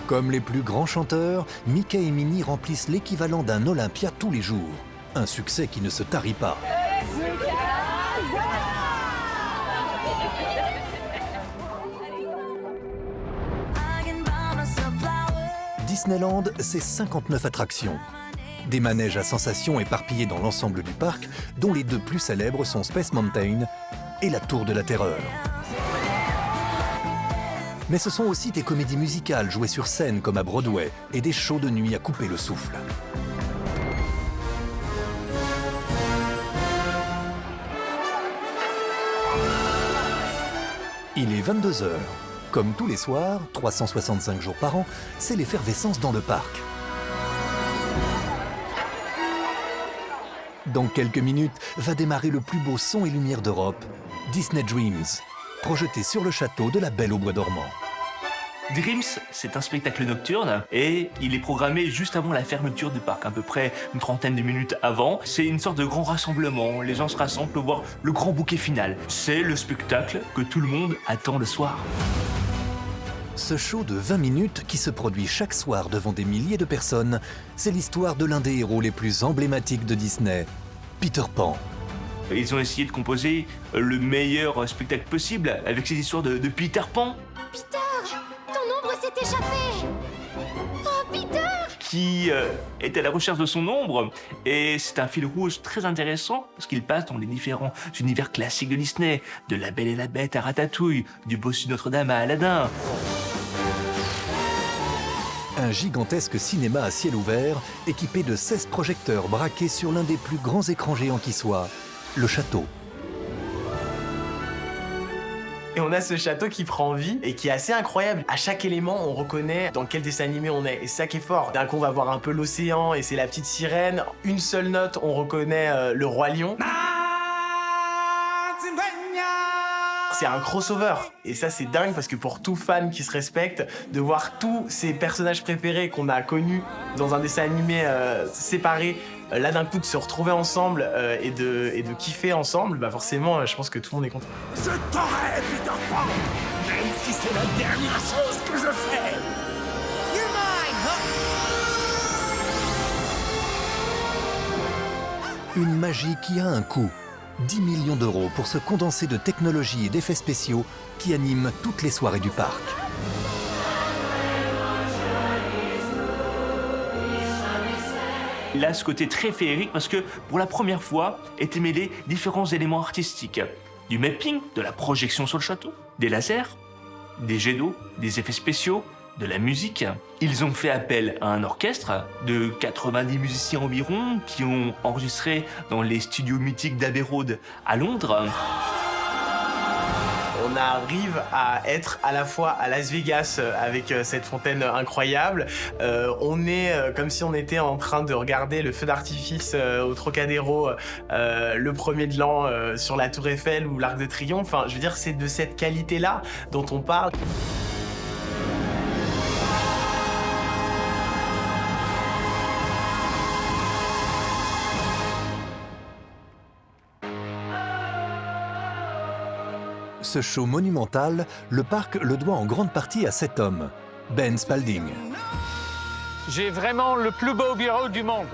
Comme les plus grands chanteurs, Mickey et Minnie remplissent l'équivalent d'un Olympia tous les jours. Un succès qui ne se tarit pas. Disneyland, c'est 59 attractions. Des manèges à sensations éparpillés dans l'ensemble du parc, dont les 2 plus célèbres sont Space Mountain et la Tour de la Terreur. Mais ce sont aussi des comédies musicales jouées sur scène comme à Broadway et des shows de nuit à couper le souffle. Il est 22 h. Comme tous les soirs, 365 jours par an, c'est l'effervescence dans le parc. Dans quelques minutes, va démarrer le plus beau son et lumière d'Europe, Disney Dreams, projeté sur le château de la Belle au Bois dormant. Dreams, c'est un spectacle nocturne et il est programmé juste avant la fermeture du parc, à peu près une 30aine de minutes avant. C'est une sorte de grand rassemblement, les gens se rassemblent pour voir le grand bouquet final. C'est le spectacle que tout le monde attend le soir. Ce show de 20 minutes qui se produit chaque soir devant des milliers de personnes, c'est l'histoire de l'un des héros les plus emblématiques de Disney, Peter Pan. Ils ont essayé de composer le meilleur spectacle possible avec ces histoires de Peter Pan. Peter, ton ombre s'est échappée. Oh, Peter! Qui est à la recherche de son ombre. Et c'est un fil rouge très intéressant parce qu'il passe dans les différents univers classiques de Disney, de La Belle et la Bête à Ratatouille, du Bossu Notre-Dame à Aladdin. Un gigantesque cinéma à ciel ouvert, équipé de 16 projecteurs braqués sur l'un des plus grands écrans géants qui soit, le château. Et on a ce château qui prend vie et qui est assez incroyable. À chaque élément, on reconnaît dans quel dessin animé on est. Et c'est ça qui est fort. D'un coup, on va voir un peu l'océan et c'est la petite sirène. Une seule note, on reconnaît le Roi Lion. C'est un crossover. Et ça, c'est dingue parce que pour tout fan qui se respecte, de voir tous ces personnages préférés qu'on a connus dans un dessin animé séparé, là d'un coup de se retrouver ensemble et de kiffer ensemble, bah forcément, je pense que tout le monde est content. Je t'aurai, Peter Pan, même si c'est la dernière chose que je fais. You're mine, Une magie qui a un coût. 10 millions d'euros pour ce condensé de technologie et d'effets spéciaux qui anime toutes les soirées du parc. Il a ce côté très féerique parce que pour la première fois étaient mêlés différents éléments artistiques. Du mapping, de la projection sur le château, des lasers, des jets d'eau, des effets spéciaux, de la musique. Ils ont fait appel à un orchestre de 90 musiciens environ qui ont enregistré dans les studios mythiques d'Abbey Road à Londres. On arrive à être à la fois à Las Vegas avec cette fontaine incroyable. On est comme si on était en train de regarder le feu d'artifice au Trocadéro, le 1er de l'an sur la Tour Eiffel ou l'Arc de Triomphe. Enfin, je veux dire, c'est de cette qualité-là dont on parle. Ce show monumental, le parc le doit en grande partie à cet homme, Ben Spalding. J'ai vraiment le plus beau bureau du monde.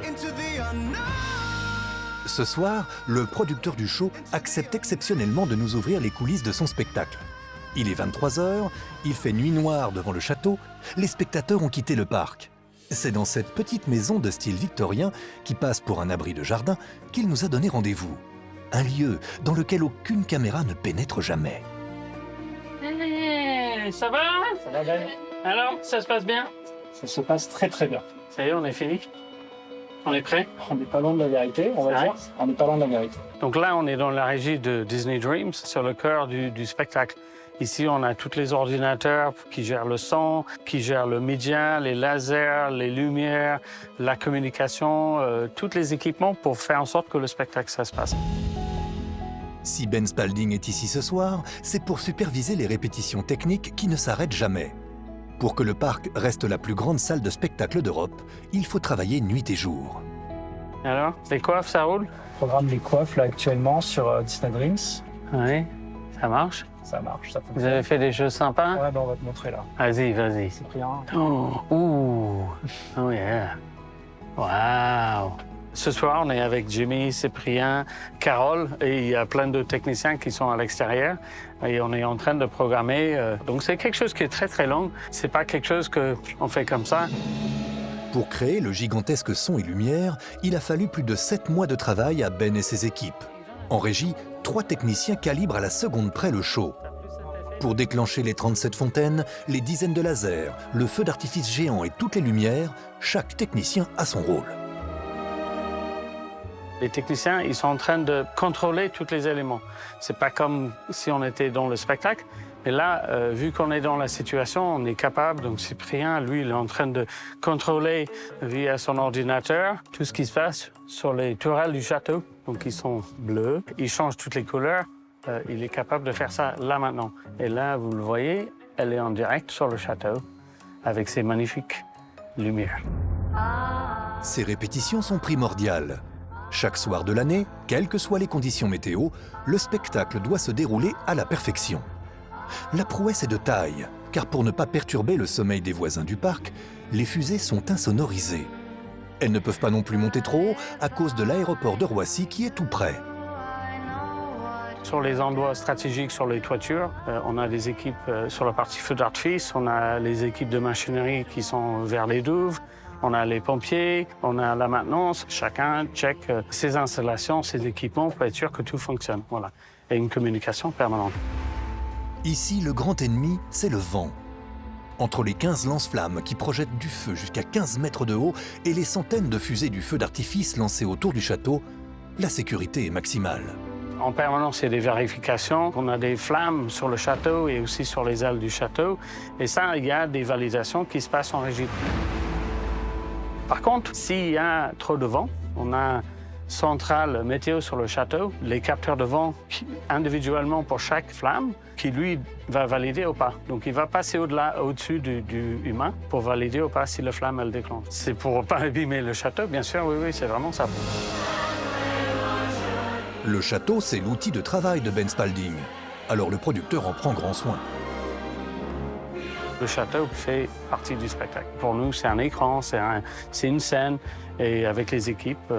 Ce soir, le producteur du show accepte exceptionnellement de nous ouvrir les coulisses de son spectacle. Il est 23h, il fait nuit noire devant le château, les spectateurs ont quitté le parc. C'est dans cette petite maison de style victorien, qui passe pour un abri de jardin, qu'il nous a donné rendez-vous. Un lieu dans lequel aucune caméra ne pénètre jamais. Hey, ça va? Ça va bien. Alors, ça se passe bien? Ça se passe très très bien. Ça y est, on est fini? On est prêt? On n'est pas loin de la vérité, on va dire. On n'est pas loin de la vérité. Donc là, on est dans la régie de Disney Dreams, sur le cœur du spectacle. Ici, on a tous les ordinateurs qui gèrent le son, qui gèrent le média, les lasers, les lumières, la communication, tous les équipements pour faire en sorte que le spectacle, ça se passe. Si Ben Spalding est ici ce soir, c'est pour superviser les répétitions techniques qui ne s'arrêtent jamais. Pour que le parc reste la plus grande salle de spectacle d'Europe, il faut travailler nuit et jour. Alors, les coiffes, ça roule? On programme les coiffes là actuellement sur Disney Dreams. Oui, ça marche? Ça marche, ça fonctionne. Vous avez fait des choses sympas? Ouais, ben on va te montrer là. Vas-y, vas-y. Cyprien. Oh yeah. Wow. Ce soir, on est avec Jimmy, Cyprien, Carole, et il y a plein de techniciens qui sont à l'extérieur. Et on est en train de programmer. Donc c'est quelque chose qui est très très long. C'est pas quelque chose qu'on fait comme ça. Pour créer le gigantesque son et lumière, il a fallu plus de 7 mois de travail à Ben et ses équipes. En régie, 3 techniciens calibrent à la seconde près le show. Pour déclencher les 37 fontaines, les dizaines de lasers, le feu d'artifice géant et toutes les lumières, chaque technicien a son rôle. Les techniciens, ils sont en train de contrôler tous les éléments. C'est pas comme si on était dans le spectacle. Mais là, vu qu'on est dans la situation, on est capable. Donc Cyprien, lui, il est en train de contrôler via son ordinateur tout ce qui se passe sur les tourelles du château. Donc ils sont bleus. Il change toutes les couleurs. Il est capable de faire ça là maintenant. Et là, vous le voyez, elle est en direct sur le château avec ses magnifiques lumières. Ces répétitions sont primordiales. Chaque soir de l'année, quelles que soient les conditions météo, le spectacle doit se dérouler à la perfection. La prouesse est de taille, car pour ne pas perturber le sommeil des voisins du parc, les fusées sont insonorisées. Elles ne peuvent pas non plus monter trop haut à cause de l'aéroport de Roissy qui est tout près. Sur les endroits stratégiques, sur les toitures, on a des équipes sur la partie feu d'artifice, on a les équipes de machinerie qui sont vers les douves, on a les pompiers, on a la maintenance. Chacun check ses installations, ses équipements pour être sûr que tout fonctionne. Voilà. Et une communication permanente. Ici, le grand ennemi, c'est le vent. Entre les 15 lance-flammes qui projettent du feu jusqu'à 15 mètres de haut et les centaines de fusées du feu d'artifice lancées autour du château, la sécurité est maximale. En permanence, il y a des vérifications. On a des flammes sur le château et aussi sur les ailes du château. Et ça, il y a des validations qui se passent en régie. Par contre, s'il y a trop de vent, on a centrale météo sur le château, les capteurs de vent individuellement pour chaque flamme, qui lui va valider ou pas. Donc il va passer au-dessus du humain pour valider ou pas si la flamme elle déclenche. C'est pour pas abîmer le château, bien sûr, oui, c'est vraiment ça. Le château, c'est l'outil de travail de Ben Spalding. Alors le producteur en prend grand soin. Le château fait partie du spectacle. Pour nous, c'est un écran, c'est une scène. Et avec les équipes,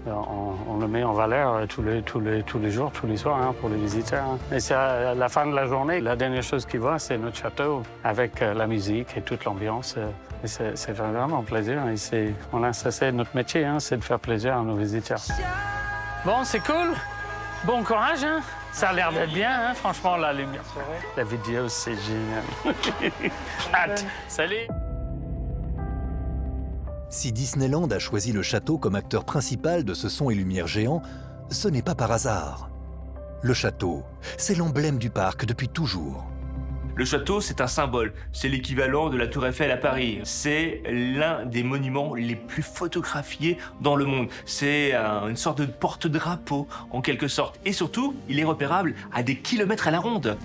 On le met en valeur tous les jours, tous les soirs pour les visiteurs. Et c'est à la fin de la journée, la dernière chose qu'ils voient, c'est notre château avec la musique et toute l'ambiance. Et c'est vraiment un plaisir. Et ça, c'est notre métier, c'est de faire plaisir à nos visiteurs. Bon, c'est cool. Bon courage. Ça a l'air d'être bien, franchement, la lumière. La vidéo, c'est génial. Hâte. Salut. Si Disneyland a choisi le château comme acteur principal de ce son et lumière géant, ce n'est pas par hasard. Le château, c'est l'emblème du parc depuis toujours. Le château, c'est un symbole. C'est l'équivalent de la Tour Eiffel à Paris. C'est l'un des monuments les plus photographiés dans le monde. C'est une sorte de porte-drapeau, en quelque sorte. Et surtout, il est repérable à des kilomètres à la ronde.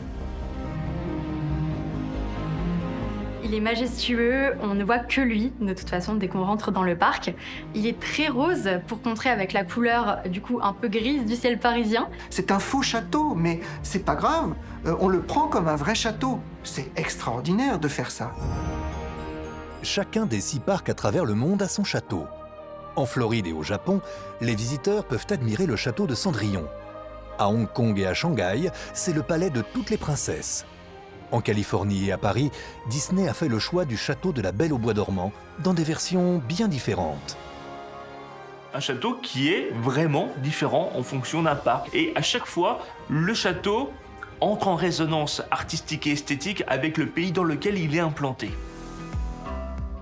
Il est majestueux, on ne voit que lui, de toute façon, dès qu'on rentre dans le parc. Il est très rose, pour contrer avec la couleur, du coup, un peu grise du ciel parisien. C'est un faux château, mais c'est pas grave. On le prend comme un vrai château. C'est extraordinaire de faire ça. Chacun des 6 parcs à travers le monde a son château. En Floride et au Japon, les visiteurs peuvent admirer le château de Cendrillon. À Hong Kong et à Shanghai, c'est le palais de toutes les princesses. En Californie et à Paris, Disney a fait le choix du château de la Belle au bois dormant, dans des versions bien différentes. Un château qui est vraiment différent en fonction d'un parc. Et à chaque fois, le château entre en résonance artistique et esthétique avec le pays dans lequel il est implanté.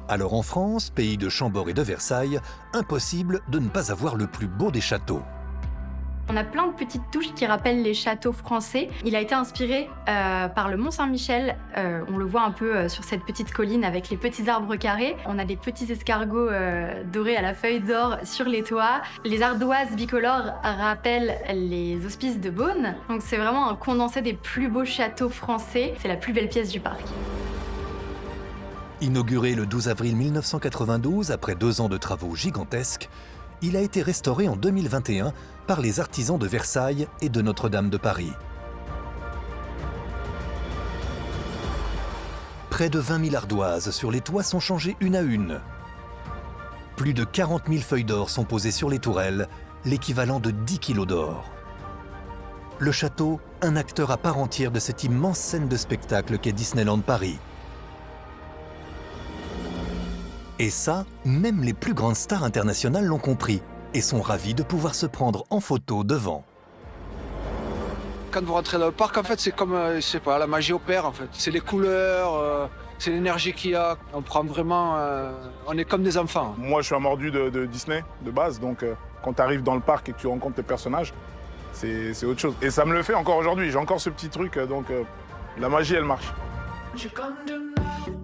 Alors en France, pays de Chambord et de Versailles, impossible de ne pas avoir le plus beau des châteaux. On a plein de petites touches qui rappellent les châteaux français. Il a été inspiré par le Mont-Saint-Michel. On le voit un peu sur cette petite colline avec les petits arbres carrés. On a des petits escargots dorés à la feuille d'or sur les toits. Les ardoises bicolores rappellent les hospices de Beaune. Donc c'est vraiment un condensé des plus beaux châteaux français. C'est la plus belle pièce du parc. Inauguré le 12 avril 1992 après 2 ans de travaux gigantesques, il a été restauré en 2021 par les artisans de Versailles et de Notre-Dame de Paris. Près de 20 000 ardoises sur les toits sont changées une à une. Plus de 40 000 feuilles d'or sont posées sur les tourelles, l'équivalent de 10 kilos d'or. Le château, un acteur à part entière de cette immense scène de spectacle qu'est Disneyland Paris. Et ça, même les plus grandes stars internationales l'ont compris et sont ravis de pouvoir se prendre en photo devant. Quand vous rentrez dans le parc, en fait, c'est comme, je sais pas, la magie opère, en fait. C'est les couleurs, c'est l'énergie qu'il y a. On prend vraiment, on est comme des enfants. Moi, je suis un mordu de Disney, de base, donc quand tu arrives dans le parc et que tu rencontres tes personnages, c'est autre chose. Et ça me le fait encore aujourd'hui, j'ai encore ce petit truc, donc la magie, elle marche.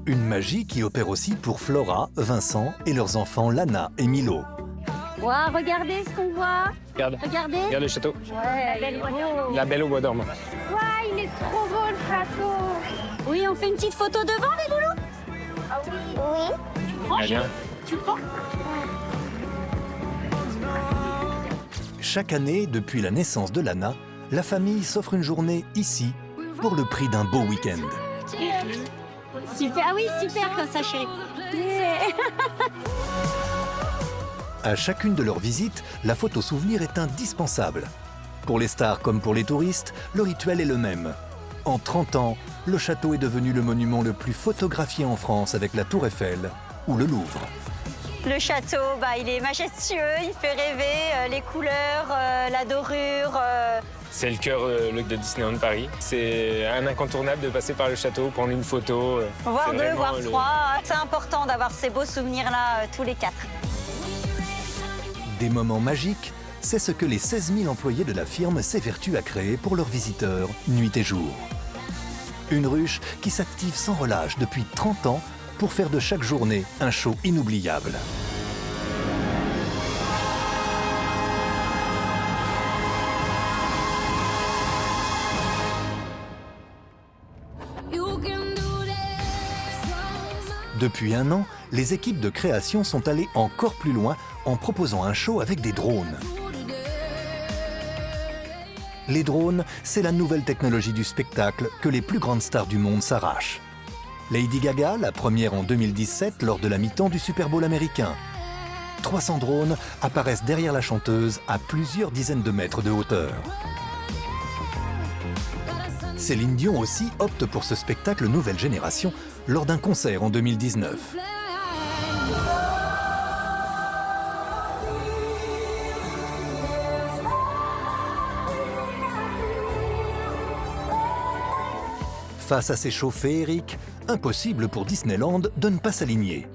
Une magie qui opère aussi pour Flora, Vincent et leurs enfants Lana et Milo. Wow, regardez ce qu'on voit. Regardez. Regarde le château. Ouais, La Belle au bois dormant. Ouais, il est trop beau le château. Oui, on fait une petite photo devant les loulous. Ah oui. Oui. Tu prends? Tu prends? Chaque année, depuis la naissance de Lana, la famille s'offre une journée ici pour le prix d'un beau week-end. Super. Ah oui, super comme ça, chérie. Yeah. À chacune de leurs visites, la photo souvenir est indispensable. Pour les stars comme pour les touristes, le rituel est le même. En 30 ans, le château est devenu le monument le plus photographié en France avec la Tour Eiffel ou le Louvre. Le château, il est majestueux, il fait rêver, les couleurs, la dorure. C'est le cœur de Disneyland Paris. C'est un incontournable de passer par le château, prendre une photo. Voir 2, voir 3. C'est important d'avoir ces beaux souvenirs-là tous les 4. Des moments magiques, c'est ce que les 16 000 employés de la firme s'évertuent à créer pour leurs visiteurs, nuit et jour. Une ruche qui s'active sans relâche depuis 30 ans pour faire de chaque journée un show inoubliable. Depuis 1 an, les équipes de création sont allées encore plus loin en proposant un show avec des drones. Les drones, c'est la nouvelle technologie du spectacle que les plus grandes stars du monde s'arrachent. Lady Gaga, la première en 2017 lors de la mi-temps du Super Bowl américain. 300 drones apparaissent derrière la chanteuse à plusieurs dizaines de mètres de hauteur. Céline Dion aussi opte pour ce spectacle nouvelle génération lors d'un concert en 2019. Face à ces shows féeriques, impossible pour Disneyland de ne pas s'aligner.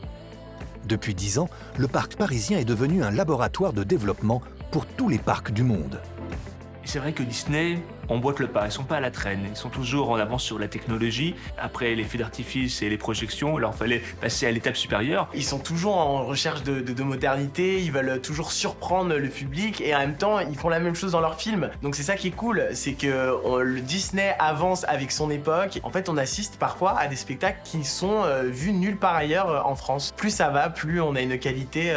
Depuis 10 ans, le parc parisien est devenu un laboratoire de développement pour tous les parcs du monde. Et c'est vrai que Disney emboîte le pas, ils sont pas à la traîne, ils sont toujours en avance sur la technologie. Après les feux d'artifice et les projections, il leur fallait passer à l'étape supérieure. Ils sont toujours en recherche de modernité, ils veulent toujours surprendre le public et en même temps ils font la même chose dans leurs films. Donc c'est ça qui est cool, c'est que le Disney avance avec son époque. En fait on assiste parfois à des spectacles qui sont vus nulle part ailleurs en France. Plus ça va, plus on a une qualité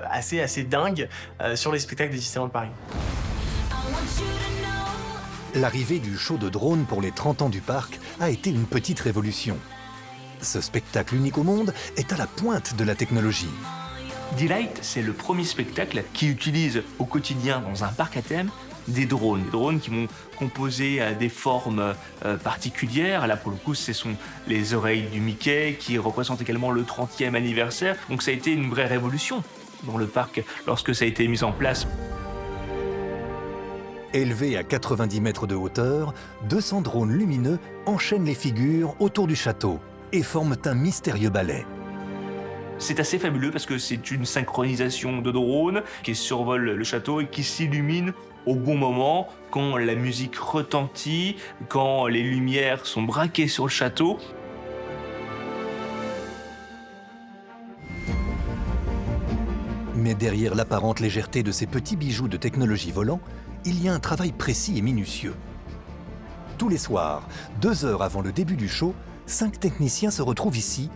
assez dingue sur les spectacles de Disneyland Paris. L'arrivée du show de drone pour les 30 ans du parc a été une petite révolution. Ce spectacle unique au monde est à la pointe de la technologie. Delight, c'est le premier spectacle qui utilise au quotidien dans un parc à thème des drones. Des drones qui vont composer des formes particulières. Là, pour le coup, ce sont les oreilles du Mickey qui représentent également le 30e anniversaire. Donc ça a été une vraie révolution dans le parc lorsque ça a été mis en place. Élevés à 90 mètres de hauteur, 200 drones lumineux enchaînent les figures autour du château et forment un mystérieux ballet. C'est assez fabuleux parce que c'est une synchronisation de drones qui survolent le château et qui s'illuminent au bon moment, quand la musique retentit, quand les lumières sont braquées sur le château. Mais derrière l'apparente légèreté de ces petits bijoux de technologie volant, il y a un travail précis et minutieux. Tous les soirs, 2 heures avant le début du show, 5 techniciens se retrouvent ici,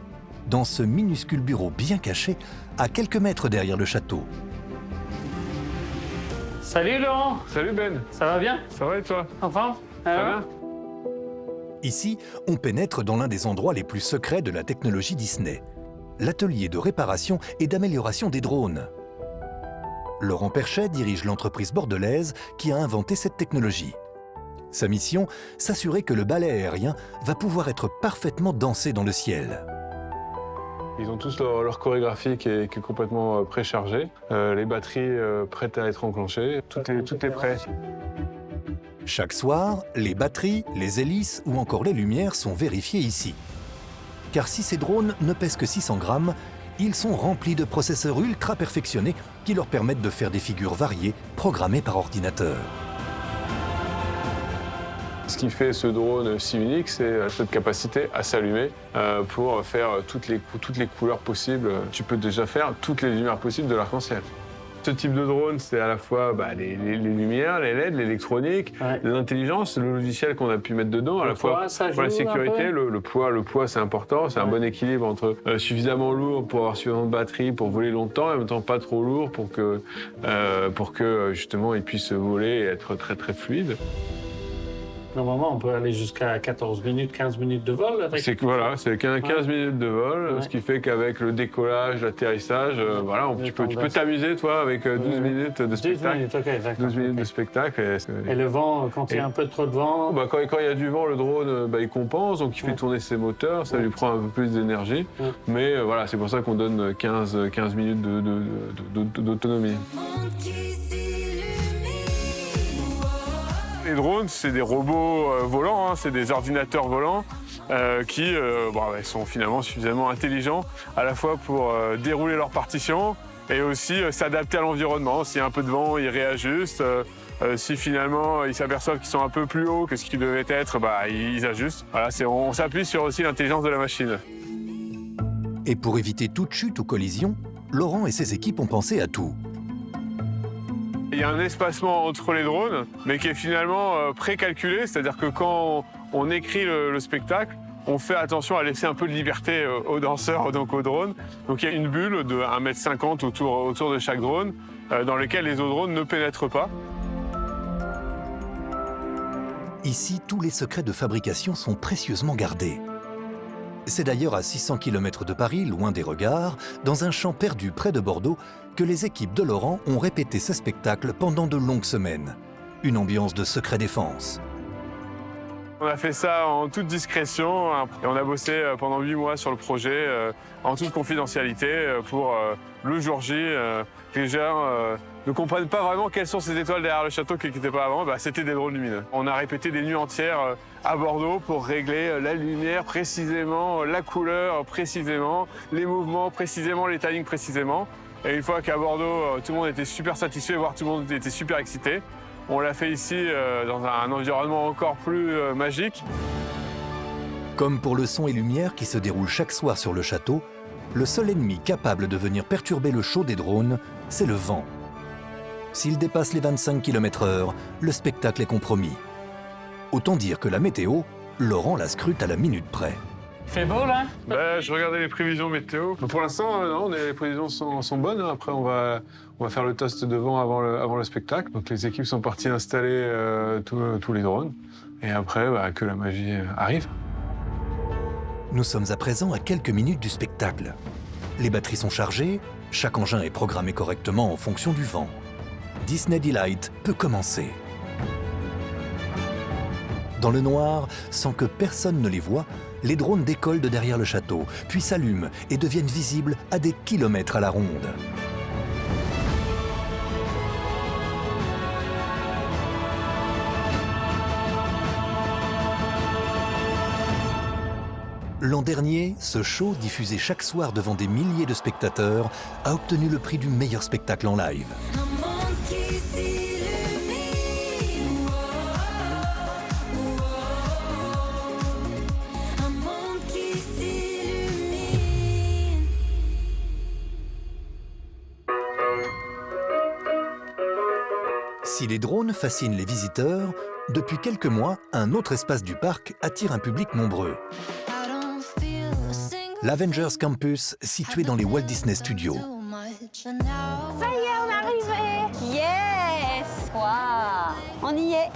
dans ce minuscule bureau bien caché, à quelques mètres derrière le château. Salut Laurent. Salut Ben. Ça va bien? Ça va et toi? Enfin? Ça va? Ici, on pénètre dans l'un des endroits les plus secrets de la technologie Disney, l'atelier de réparation et d'amélioration des drones. Laurent Perchet dirige l'entreprise bordelaise qui a inventé cette technologie. Sa mission, s'assurer que le balai aérien va pouvoir être parfaitement dansé dans le ciel. Ils ont tous leur chorégraphie qui est complètement préchargée, les batteries prêtes à être enclenchées, tout est prêt. Chaque soir, les batteries, les hélices ou encore les lumières sont vérifiées ici. Car si ces drones ne pèsent que 600 grammes, ils sont remplis de processeurs ultra perfectionnés qui leur permettent de faire des figures variées, programmées par ordinateur. Ce qui fait ce drone si unique, c'est cette capacité à s'allumer pour faire toutes les couleurs possibles. Tu peux déjà faire toutes les lumières possibles de l'arc-en-ciel. Ce type de drone, c'est à la fois les lumières, les LED, l'électronique, l'intelligence, le logiciel qu'on a pu mettre dedans, à la fois pour la sécurité, le poids c'est important, c'est un bon équilibre entre suffisamment lourd pour avoir suffisamment de batterie pour voler longtemps et en même temps pas trop lourd pour que justement il puisse voler et être très très fluide. Normalement, on peut aller jusqu'à 14 minutes, 15 minutes de vol avec... C'est 15 minutes de vol, ce qui fait qu'avec le décollage, l'atterrissage, tu peux t'amuser, toi, avec 12 minutes de spectacle. 12 minutes de spectacle. Et le vent, quand il y a un peu trop de vent... Quand il y a du vent, le drone, il compense, donc il fait tourner ses moteurs, ça lui prend un peu plus d'énergie. Mais c'est pour ça qu'on donne 15 minutes d'autonomie. Les drones, c'est des robots volants, c'est des ordinateurs volants qui sont finalement suffisamment intelligents à la fois pour dérouler leur partition et aussi s'adapter à l'environnement. S'il y a un peu de vent, ils réajustent. Si finalement ils s'aperçoivent qu'ils sont un peu plus hauts que ce qu'ils devaient être, ils ajustent. Voilà, on s'appuie sur aussi l'intelligence de la machine. Et pour éviter toute chute ou collision, Laurent et ses équipes ont pensé à tout. Il y a un espacement entre les drones, mais qui est finalement précalculé, c'est-à-dire que quand on écrit le spectacle, on fait attention à laisser un peu de liberté aux danseurs, donc aux drones. Donc il y a une bulle de 1,50 m autour de chaque drone, dans lequel les autres drones ne pénètrent pas. Ici, tous les secrets de fabrication sont précieusement gardés. C'est d'ailleurs à 600 km de Paris, loin des regards, dans un champ perdu près de Bordeaux, que les équipes de Laurent ont répété ce spectacle pendant de longues semaines. Une ambiance de secret défense. On a fait ça en toute discrétion et on a bossé pendant 8 mois sur le projet en toute confidentialité pour le jour J. Que les gens ne comprennent pas vraiment quelles sont ces étoiles derrière le château qui n'étaient pas avant. C'était des drones lumineux. On a répété des nuits entières à Bordeaux pour régler la lumière précisément, la couleur précisément, les mouvements précisément, les timings précisément. Et une fois qu'à Bordeaux, tout le monde était super satisfait, voire tout le monde était super excité, on l'a fait ici dans un environnement encore plus magique. Comme pour le son et lumière qui se déroulent chaque soir sur le château, le seul ennemi capable de venir perturber le show des drones, c'est le vent. S'il dépasse les 25 km/h, le spectacle est compromis. Autant dire que la météo, Laurent la scrute à la minute près. Fait beau là? Je regardais les prévisions météo. Pour l'instant, non, les prévisions sont bonnes. Après, on va faire le test de vent avant le spectacle. Donc les équipes sont parties installer tous les drones. Et après, que la magie arrive. Nous sommes à présent à quelques minutes du spectacle. Les batteries sont chargées, chaque engin est programmé correctement en fonction du vent. Disney Delight peut commencer. Dans le noir, sans que personne ne les voie, les drones décollent de derrière le château, puis s'allument et deviennent visibles à des kilomètres à la ronde. L'an dernier, ce show, diffusé chaque soir devant des milliers de spectateurs, a obtenu le prix du meilleur spectacle en live. Si les drones fascinent les visiteurs, depuis quelques mois, un autre espace du parc attire un public nombreux. L'Avengers Campus, situé dans les Walt Disney Studios. Ça y est, on est arrivé. Yes. Waouh. On y est.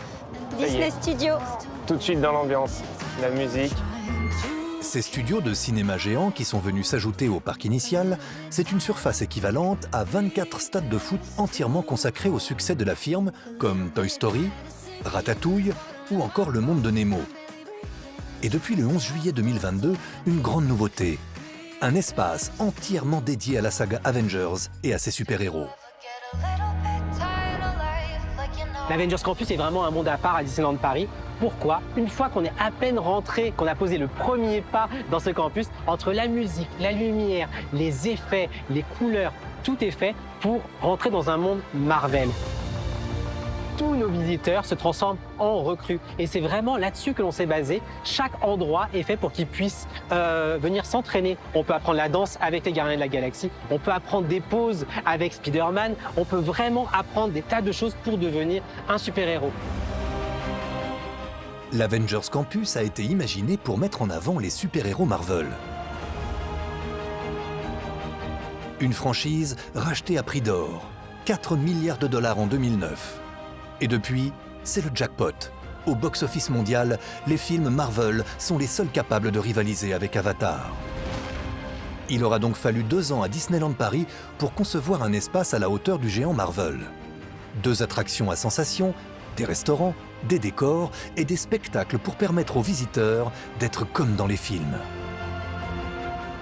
Disney Studios. Tout de suite dans l'ambiance, la musique. Ces studios de cinéma géants qui sont venus s'ajouter au parc initial, c'est une surface équivalente à 24 stades de foot entièrement consacrés au succès de la firme, comme Toy Story, Ratatouille ou encore Le Monde de Nemo. Et depuis le 11 juillet 2022, une grande nouveauté. Un espace entièrement dédié à la saga Avengers et à ses super-héros. L'Avengers Campus est vraiment un monde à part à Disneyland Paris. Pourquoi? Une fois qu'on est à peine rentré, qu'on a posé le premier pas dans ce campus, entre la musique, la lumière, les effets, les couleurs, tout est fait pour rentrer dans un monde Marvel. Tous nos visiteurs se transforment en recrues. Et c'est vraiment là-dessus que l'on s'est basé. Chaque endroit est fait pour qu'ils puissent venir s'entraîner. On peut apprendre la danse avec les Gardiens de la Galaxie. On peut apprendre des poses avec Spider-Man. On peut vraiment apprendre des tas de choses pour devenir un super-héros. L'Avengers Campus a été imaginé pour mettre en avant les super-héros Marvel. Une franchise rachetée à prix d'or. 4 milliards de dollars en 2009. Et depuis, c'est le jackpot. Au box-office mondial, les films Marvel sont les seuls capables de rivaliser avec Avatar. Il aura donc fallu 2 ans à Disneyland Paris pour concevoir un espace à la hauteur du géant Marvel. 2 attractions à sensations, des restaurants, des décors et des spectacles pour permettre aux visiteurs d'être comme dans les films.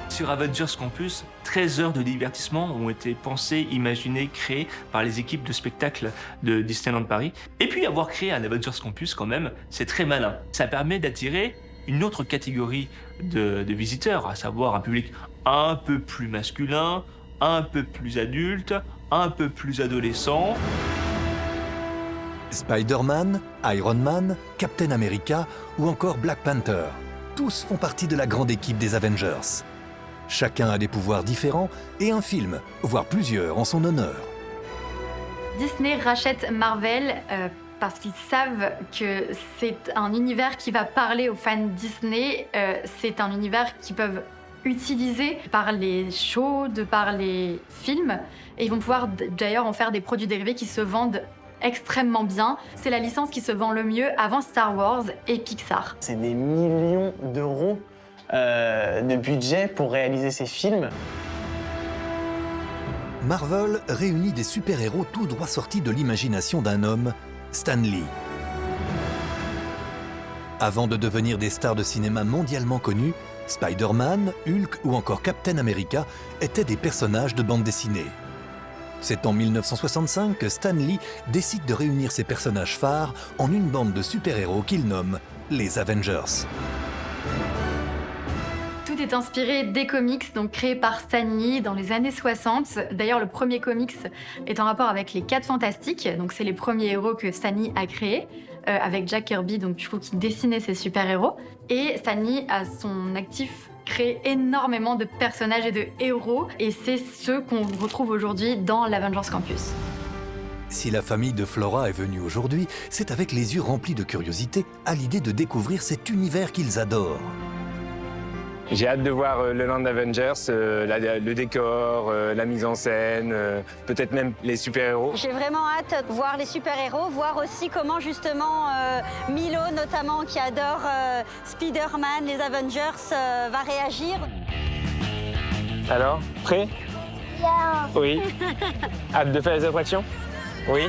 Sur Avengers Campus, 13 heures de divertissement ont été pensées, imaginées, créées par les équipes de spectacle de Disneyland Paris. Et puis avoir créé un Avengers Campus quand même, c'est très malin. Ça permet d'attirer une autre catégorie de visiteurs, à savoir un public un peu plus masculin, un peu plus adulte, un peu plus adolescent. Spider-Man, Iron Man, Captain America ou encore Black Panther. Tous font partie de la grande équipe des Avengers. Chacun a des pouvoirs différents et un film, voire plusieurs, en son honneur. Disney rachète Marvel parce qu'ils savent que c'est un univers qui va parler aux fans Disney. C'est un univers qu'ils peuvent utiliser par les shows, par les films. Et ils vont pouvoir d'ailleurs en faire des produits dérivés qui se vendent extrêmement bien. C'est la licence qui se vend le mieux avant Star Wars et Pixar. C'est des millions d'euros de budget pour réaliser ces films. Marvel réunit des super-héros tout droit sortis de l'imagination d'un homme, Stan Lee. Avant de devenir des stars de cinéma mondialement connus, Spider-Man, Hulk ou encore Captain America étaient des personnages de bande dessinée. C'est en 1965 que Stan Lee décide de réunir ses personnages phares en une bande de super-héros qu'il nomme les Avengers. Tout est inspiré des comics donc créés par Stan Lee dans les années 60. D'ailleurs, le premier comics est en rapport avec les 4 Fantastiques. Donc, c'est les premiers héros que Stan Lee a créés, avec Jack Kirby, donc du coup, qui dessinait ces super-héros. Et Stan Lee, à son actif, crée énormément de personnages et de héros. Et c'est ceux qu'on retrouve aujourd'hui dans l'Avengers Campus. Si la famille de Flora est venue aujourd'hui, c'est avec les yeux remplis de curiosité à l'idée de découvrir cet univers qu'ils adorent. J'ai hâte de voir le Land Avengers, le décor, la mise en scène, peut-être même les super-héros. J'ai vraiment hâte de voir les super-héros, voir aussi comment justement Milo notamment qui adore Spider-Man, les Avengers, va réagir. Alors, prêt? Yeah. Oui. Hâte de faire les attractions? Oui.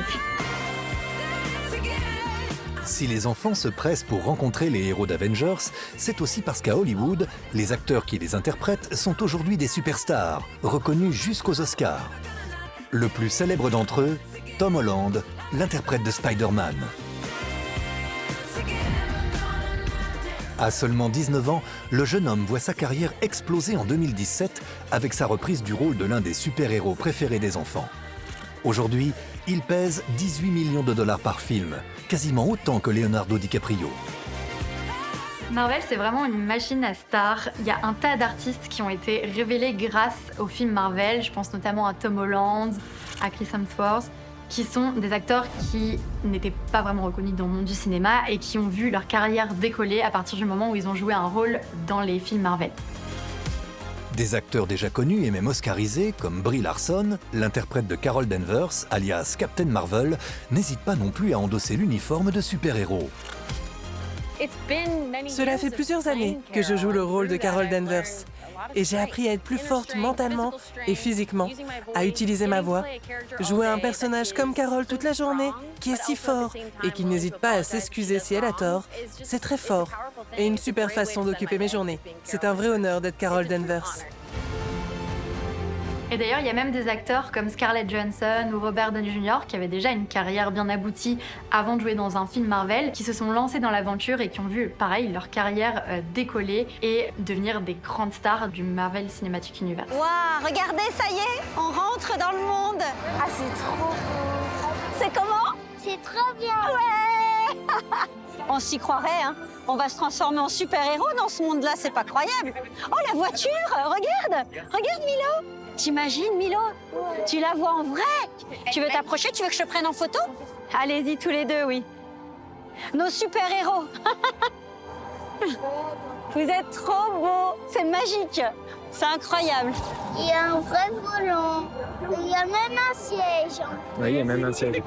Si les enfants se pressent pour rencontrer les héros d'Avengers, c'est aussi parce qu'à Hollywood, les acteurs qui les interprètent sont aujourd'hui des superstars, reconnus jusqu'aux Oscars. Le plus célèbre d'entre eux, Tom Holland, l'interprète de Spider-Man. À seulement 19 ans, le jeune homme voit sa carrière exploser en 2017 avec sa reprise du rôle de l'un des super-héros préférés des enfants. Aujourd'hui, il pèse 18 millions de dollars par film, quasiment autant que Leonardo DiCaprio. Marvel, c'est vraiment une machine à stars. Il y a un tas d'artistes qui ont été révélés grâce au film Marvel. Je pense notamment à Tom Holland, à Chris Hemsworth, qui sont des acteurs qui n'étaient pas vraiment reconnus dans le monde du cinéma et qui ont vu leur carrière décoller à partir du moment où ils ont joué un rôle dans les films Marvel. Des acteurs déjà connus et même oscarisés, comme Brie Larson, l'interprète de Carol Danvers, alias Captain Marvel, n'hésitent pas non plus à endosser l'uniforme de super-héros. Cela fait plusieurs années que je joue le rôle de Carol Danvers. Et j'ai appris à être plus forte mentalement et physiquement, à utiliser ma voix. Jouer un personnage comme Carol toute la journée, qui est si fort et qui n'hésite pas à s'excuser si elle a tort, c'est très fort et une super façon d'occuper mes journées. C'est un vrai honneur d'être Carol Danvers. Et d'ailleurs, il y a même des acteurs comme Scarlett Johansson ou Robert Downey Jr. qui avaient déjà une carrière bien aboutie avant de jouer dans un film Marvel, qui se sont lancés dans l'aventure et qui ont vu, pareil, leur carrière décoller et devenir des grandes stars du Marvel Cinematic Universe. Waouh, regardez, ça y est, on rentre dans le monde. Ah, c'est trop beau. C'est comment? C'est trop bien. Ouais. On s'y croirait, hein. On va se transformer en super-héros dans ce monde-là, c'est pas croyable. Oh, la voiture, regarde. Regarde, Milo. T'imagines, Milo? Tu la vois en vrai? Tu veux t'approcher? Tu veux que je te prenne en photo? Allez-y tous les deux, oui. Nos super-héros. Vous êtes trop beaux. C'est magique. C'est incroyable. Il y a un vrai volant. Il y a même un siège. Oui, il y a même un siège.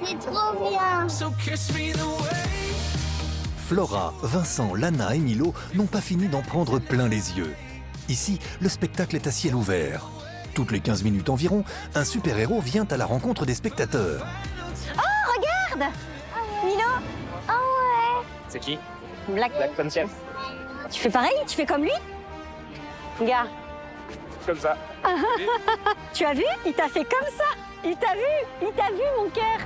C'est trop bien. Flora, Vincent, Lana et Milo n'ont pas fini d'en prendre plein les yeux. Ici, le spectacle est à ciel ouvert. Toutes les 15 minutes environ, un super-héros vient à la rencontre des spectateurs. Oh, regarde! Milo? Oh ouais! C'est qui? Black Panther. Tu fais pareil? Tu fais comme lui? Regarde. Comme ça. Tu as vu? Il t'a fait comme ça! Il t'a vu! Il t'a vu, mon cœur!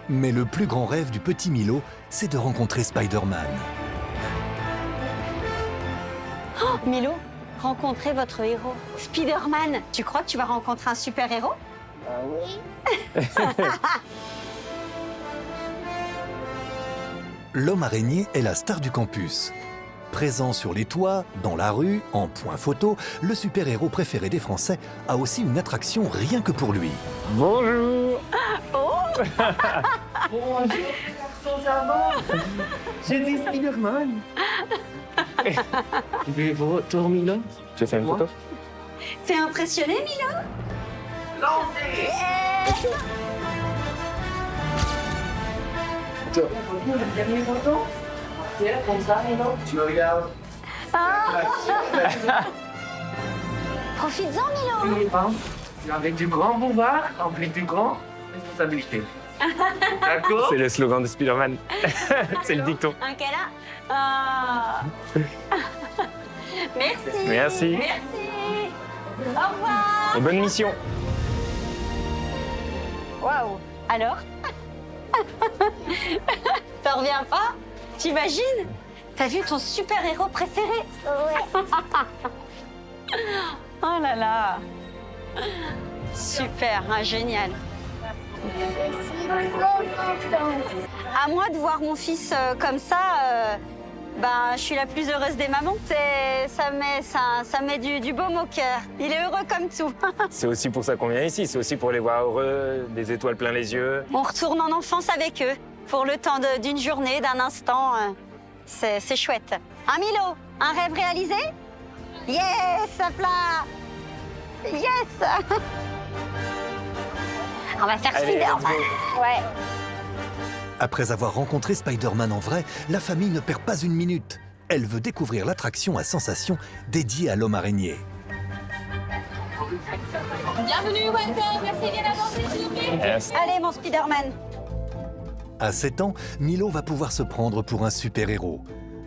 Mais le plus grand rêve du petit Milo, c'est de rencontrer Spider-Man. Oh, Milo, rencontrez votre héros. Spider-Man, tu crois que tu vas rencontrer un super-héros? Oui. L'homme araignée est la star du campus. Présent sur les toits, dans la rue, en point photo, le super-héros préféré des Français a aussi une attraction rien que pour lui. Bonjour. Oh. Bonjour, ça va? J'ai dit Spider-Man. Bonjour, Milo. Tu veux faire une photo? T'es impressionné, Milo? Lancez! Le dernier photo? C'est comme ça, Milo. Tu me regardes. Profites-en, Milo. Avec du grand pouvoir, avec du grand responsabilité. D'accord? C'est le slogan de Spider-Man. C'est le dicton. Ok, là. Ah. Merci. Merci. Merci. Au revoir. Et bonne mission. Waouh. Alors? T'en reviens pas? T'imagines? T'as vu ton super-héros préféré? Ouais. Oh là là. Super, hein, génial. À moi de voir mon fils comme ça, je suis la plus heureuse des mamans. Ça met du baume au cœur. Il est heureux comme tout. C'est aussi pour ça qu'on vient ici, c'est aussi pour les voir heureux, des étoiles plein les yeux. On retourne en enfance avec eux, pour le temps d'une journée, d'un instant. C'est chouette. Hein, Milo? Un rêve réalisé? Yes, hop là! Yes! On va faire Spider-Man. Ouais. Après avoir rencontré Spider-Man en vrai, la famille ne perd pas une minute. Elle veut découvrir l'attraction à sensations dédiée à l'homme araignée. Bienvenue, welcome. Merci, bien avancé, s'il vous plaît. Yes. Allez, mon Spider-Man. À 7 ans, Milo va pouvoir se prendre pour un super-héros.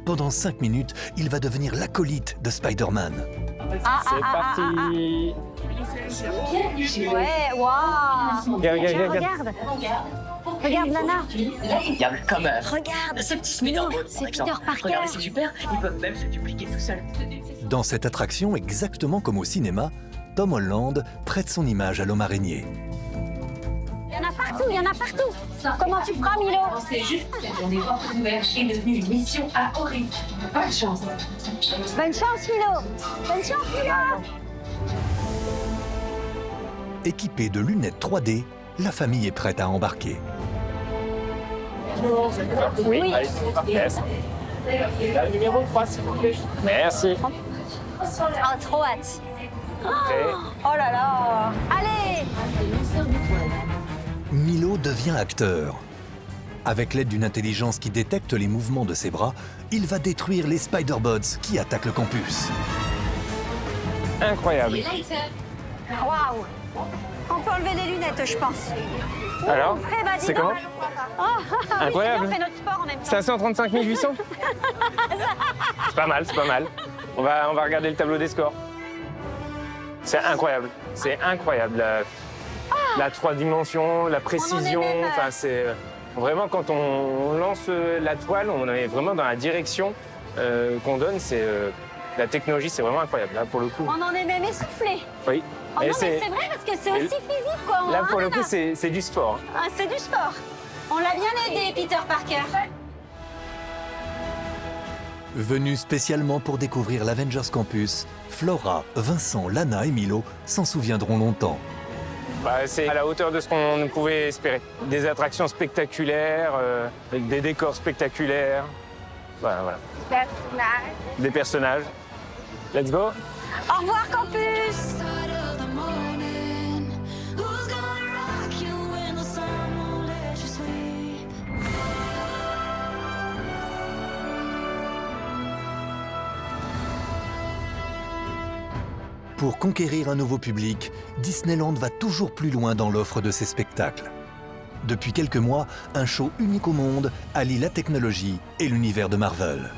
Pendant 5 minutes, il va devenir l'acolyte de Spider-Man. C'est parti. Ouais, waouh. Regarde. Regarde, Nana. Regarde ce petit Milo, c'est Peter Parker. Regarde, c'est super. Ils peuvent même se dupliquer tout seuls. Dans cette attraction, exactement comme au cinéma, Tom Holland prête son image à l'homme araignée. Il y en a partout. Comment tu feras, Milo? C'est juste, on est portes ouvertes et devenu une mission à haut risque. Bonne chance. Bonne chance, Milo. Bonne chance, Milo. Équipée de lunettes 3D, la famille est prête à embarquer. Oui. Yes. La numéro 3, s'il vous plaît. Merci. Oh, trop hâte. Oh là là. Allez. Milo devient acteur. Avec l'aide d'une intelligence qui détecte les mouvements de ses bras, il va détruire les Spider-Bots qui attaquent le campus. Incroyable. Waouh. On peut enlever les lunettes, je pense. Alors, Eh ben, dis c'est donc. comment? Oh, Incroyable. On fait notre sport en même temps. 535 800. C'est pas mal, c'est pas mal. On va regarder le tableau des scores. C'est incroyable. C'est incroyable. La 3 dimensions, la précision. Enfin, c'est vraiment quand on lance la toile, on est vraiment dans la direction qu'on donne. C'est la technologie, c'est vraiment incroyable. Là, pour le coup. On en est même essoufflé. Oui. Oh non, mais c'est vrai parce que c'est aussi physique, quoi. Là, pour le coup, c'est du sport. Ah, c'est du sport. On l'a bien aidé, Peter Parker. Venus spécialement pour découvrir l'Avengers Campus, Flora, Vincent, Lana et Milo s'en souviendront longtemps. C'est à la hauteur de ce qu'on pouvait espérer. Des attractions spectaculaires, avec des décors spectaculaires. Voilà. Des personnages. Let's go. Au revoir, campus. Pour conquérir un nouveau public, Disneyland va toujours plus loin dans l'offre de ses spectacles. Depuis quelques mois, un show unique au monde allie la technologie et l'univers de Marvel.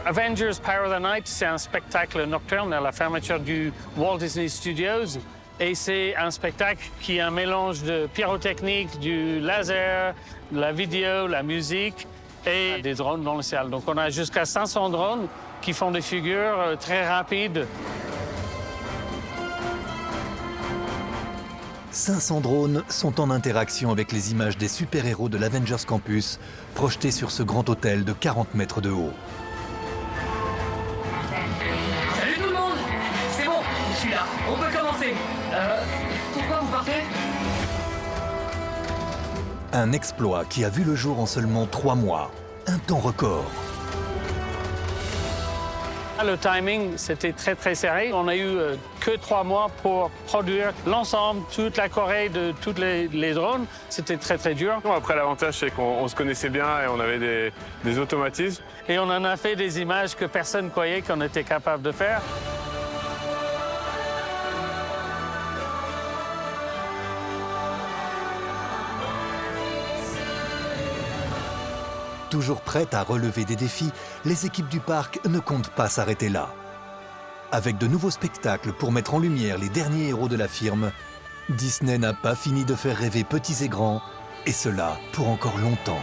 Avengers Power of the Night, c'est un spectacle nocturne à la fermeture du Walt Disney Studios. Et c'est un spectacle qui est un mélange de pyrotechnique, du laser, de la vidéo, la musique et des drones dans le ciel. Donc on a jusqu'à 500 drones qui font des figures très rapides. 500 drones sont en interaction avec les images des super-héros de l'Avengers Campus, projetés sur ce grand hôtel de 40 mètres de haut. Salut tout le monde. C'est bon, je suis là. On peut commencer. Pourquoi vous partez? Un exploit qui a vu le jour en seulement 3 mois. Un temps record. Le timing, c'était très serré. On a eu que 3 mois pour produire l'ensemble, toute la Corée de tous les drones. C'était très dur. Après, l'avantage, c'est qu'on se connaissait bien et on avait des automatismes. Et on en a fait des images que personne ne croyait qu'on était capable de faire. Toujours prêtes à relever des défis, les équipes du parc ne comptent pas s'arrêter là. Avec de nouveaux spectacles pour mettre en lumière les derniers héros de la firme, Disney n'a pas fini de faire rêver petits et grands, et cela pour encore longtemps.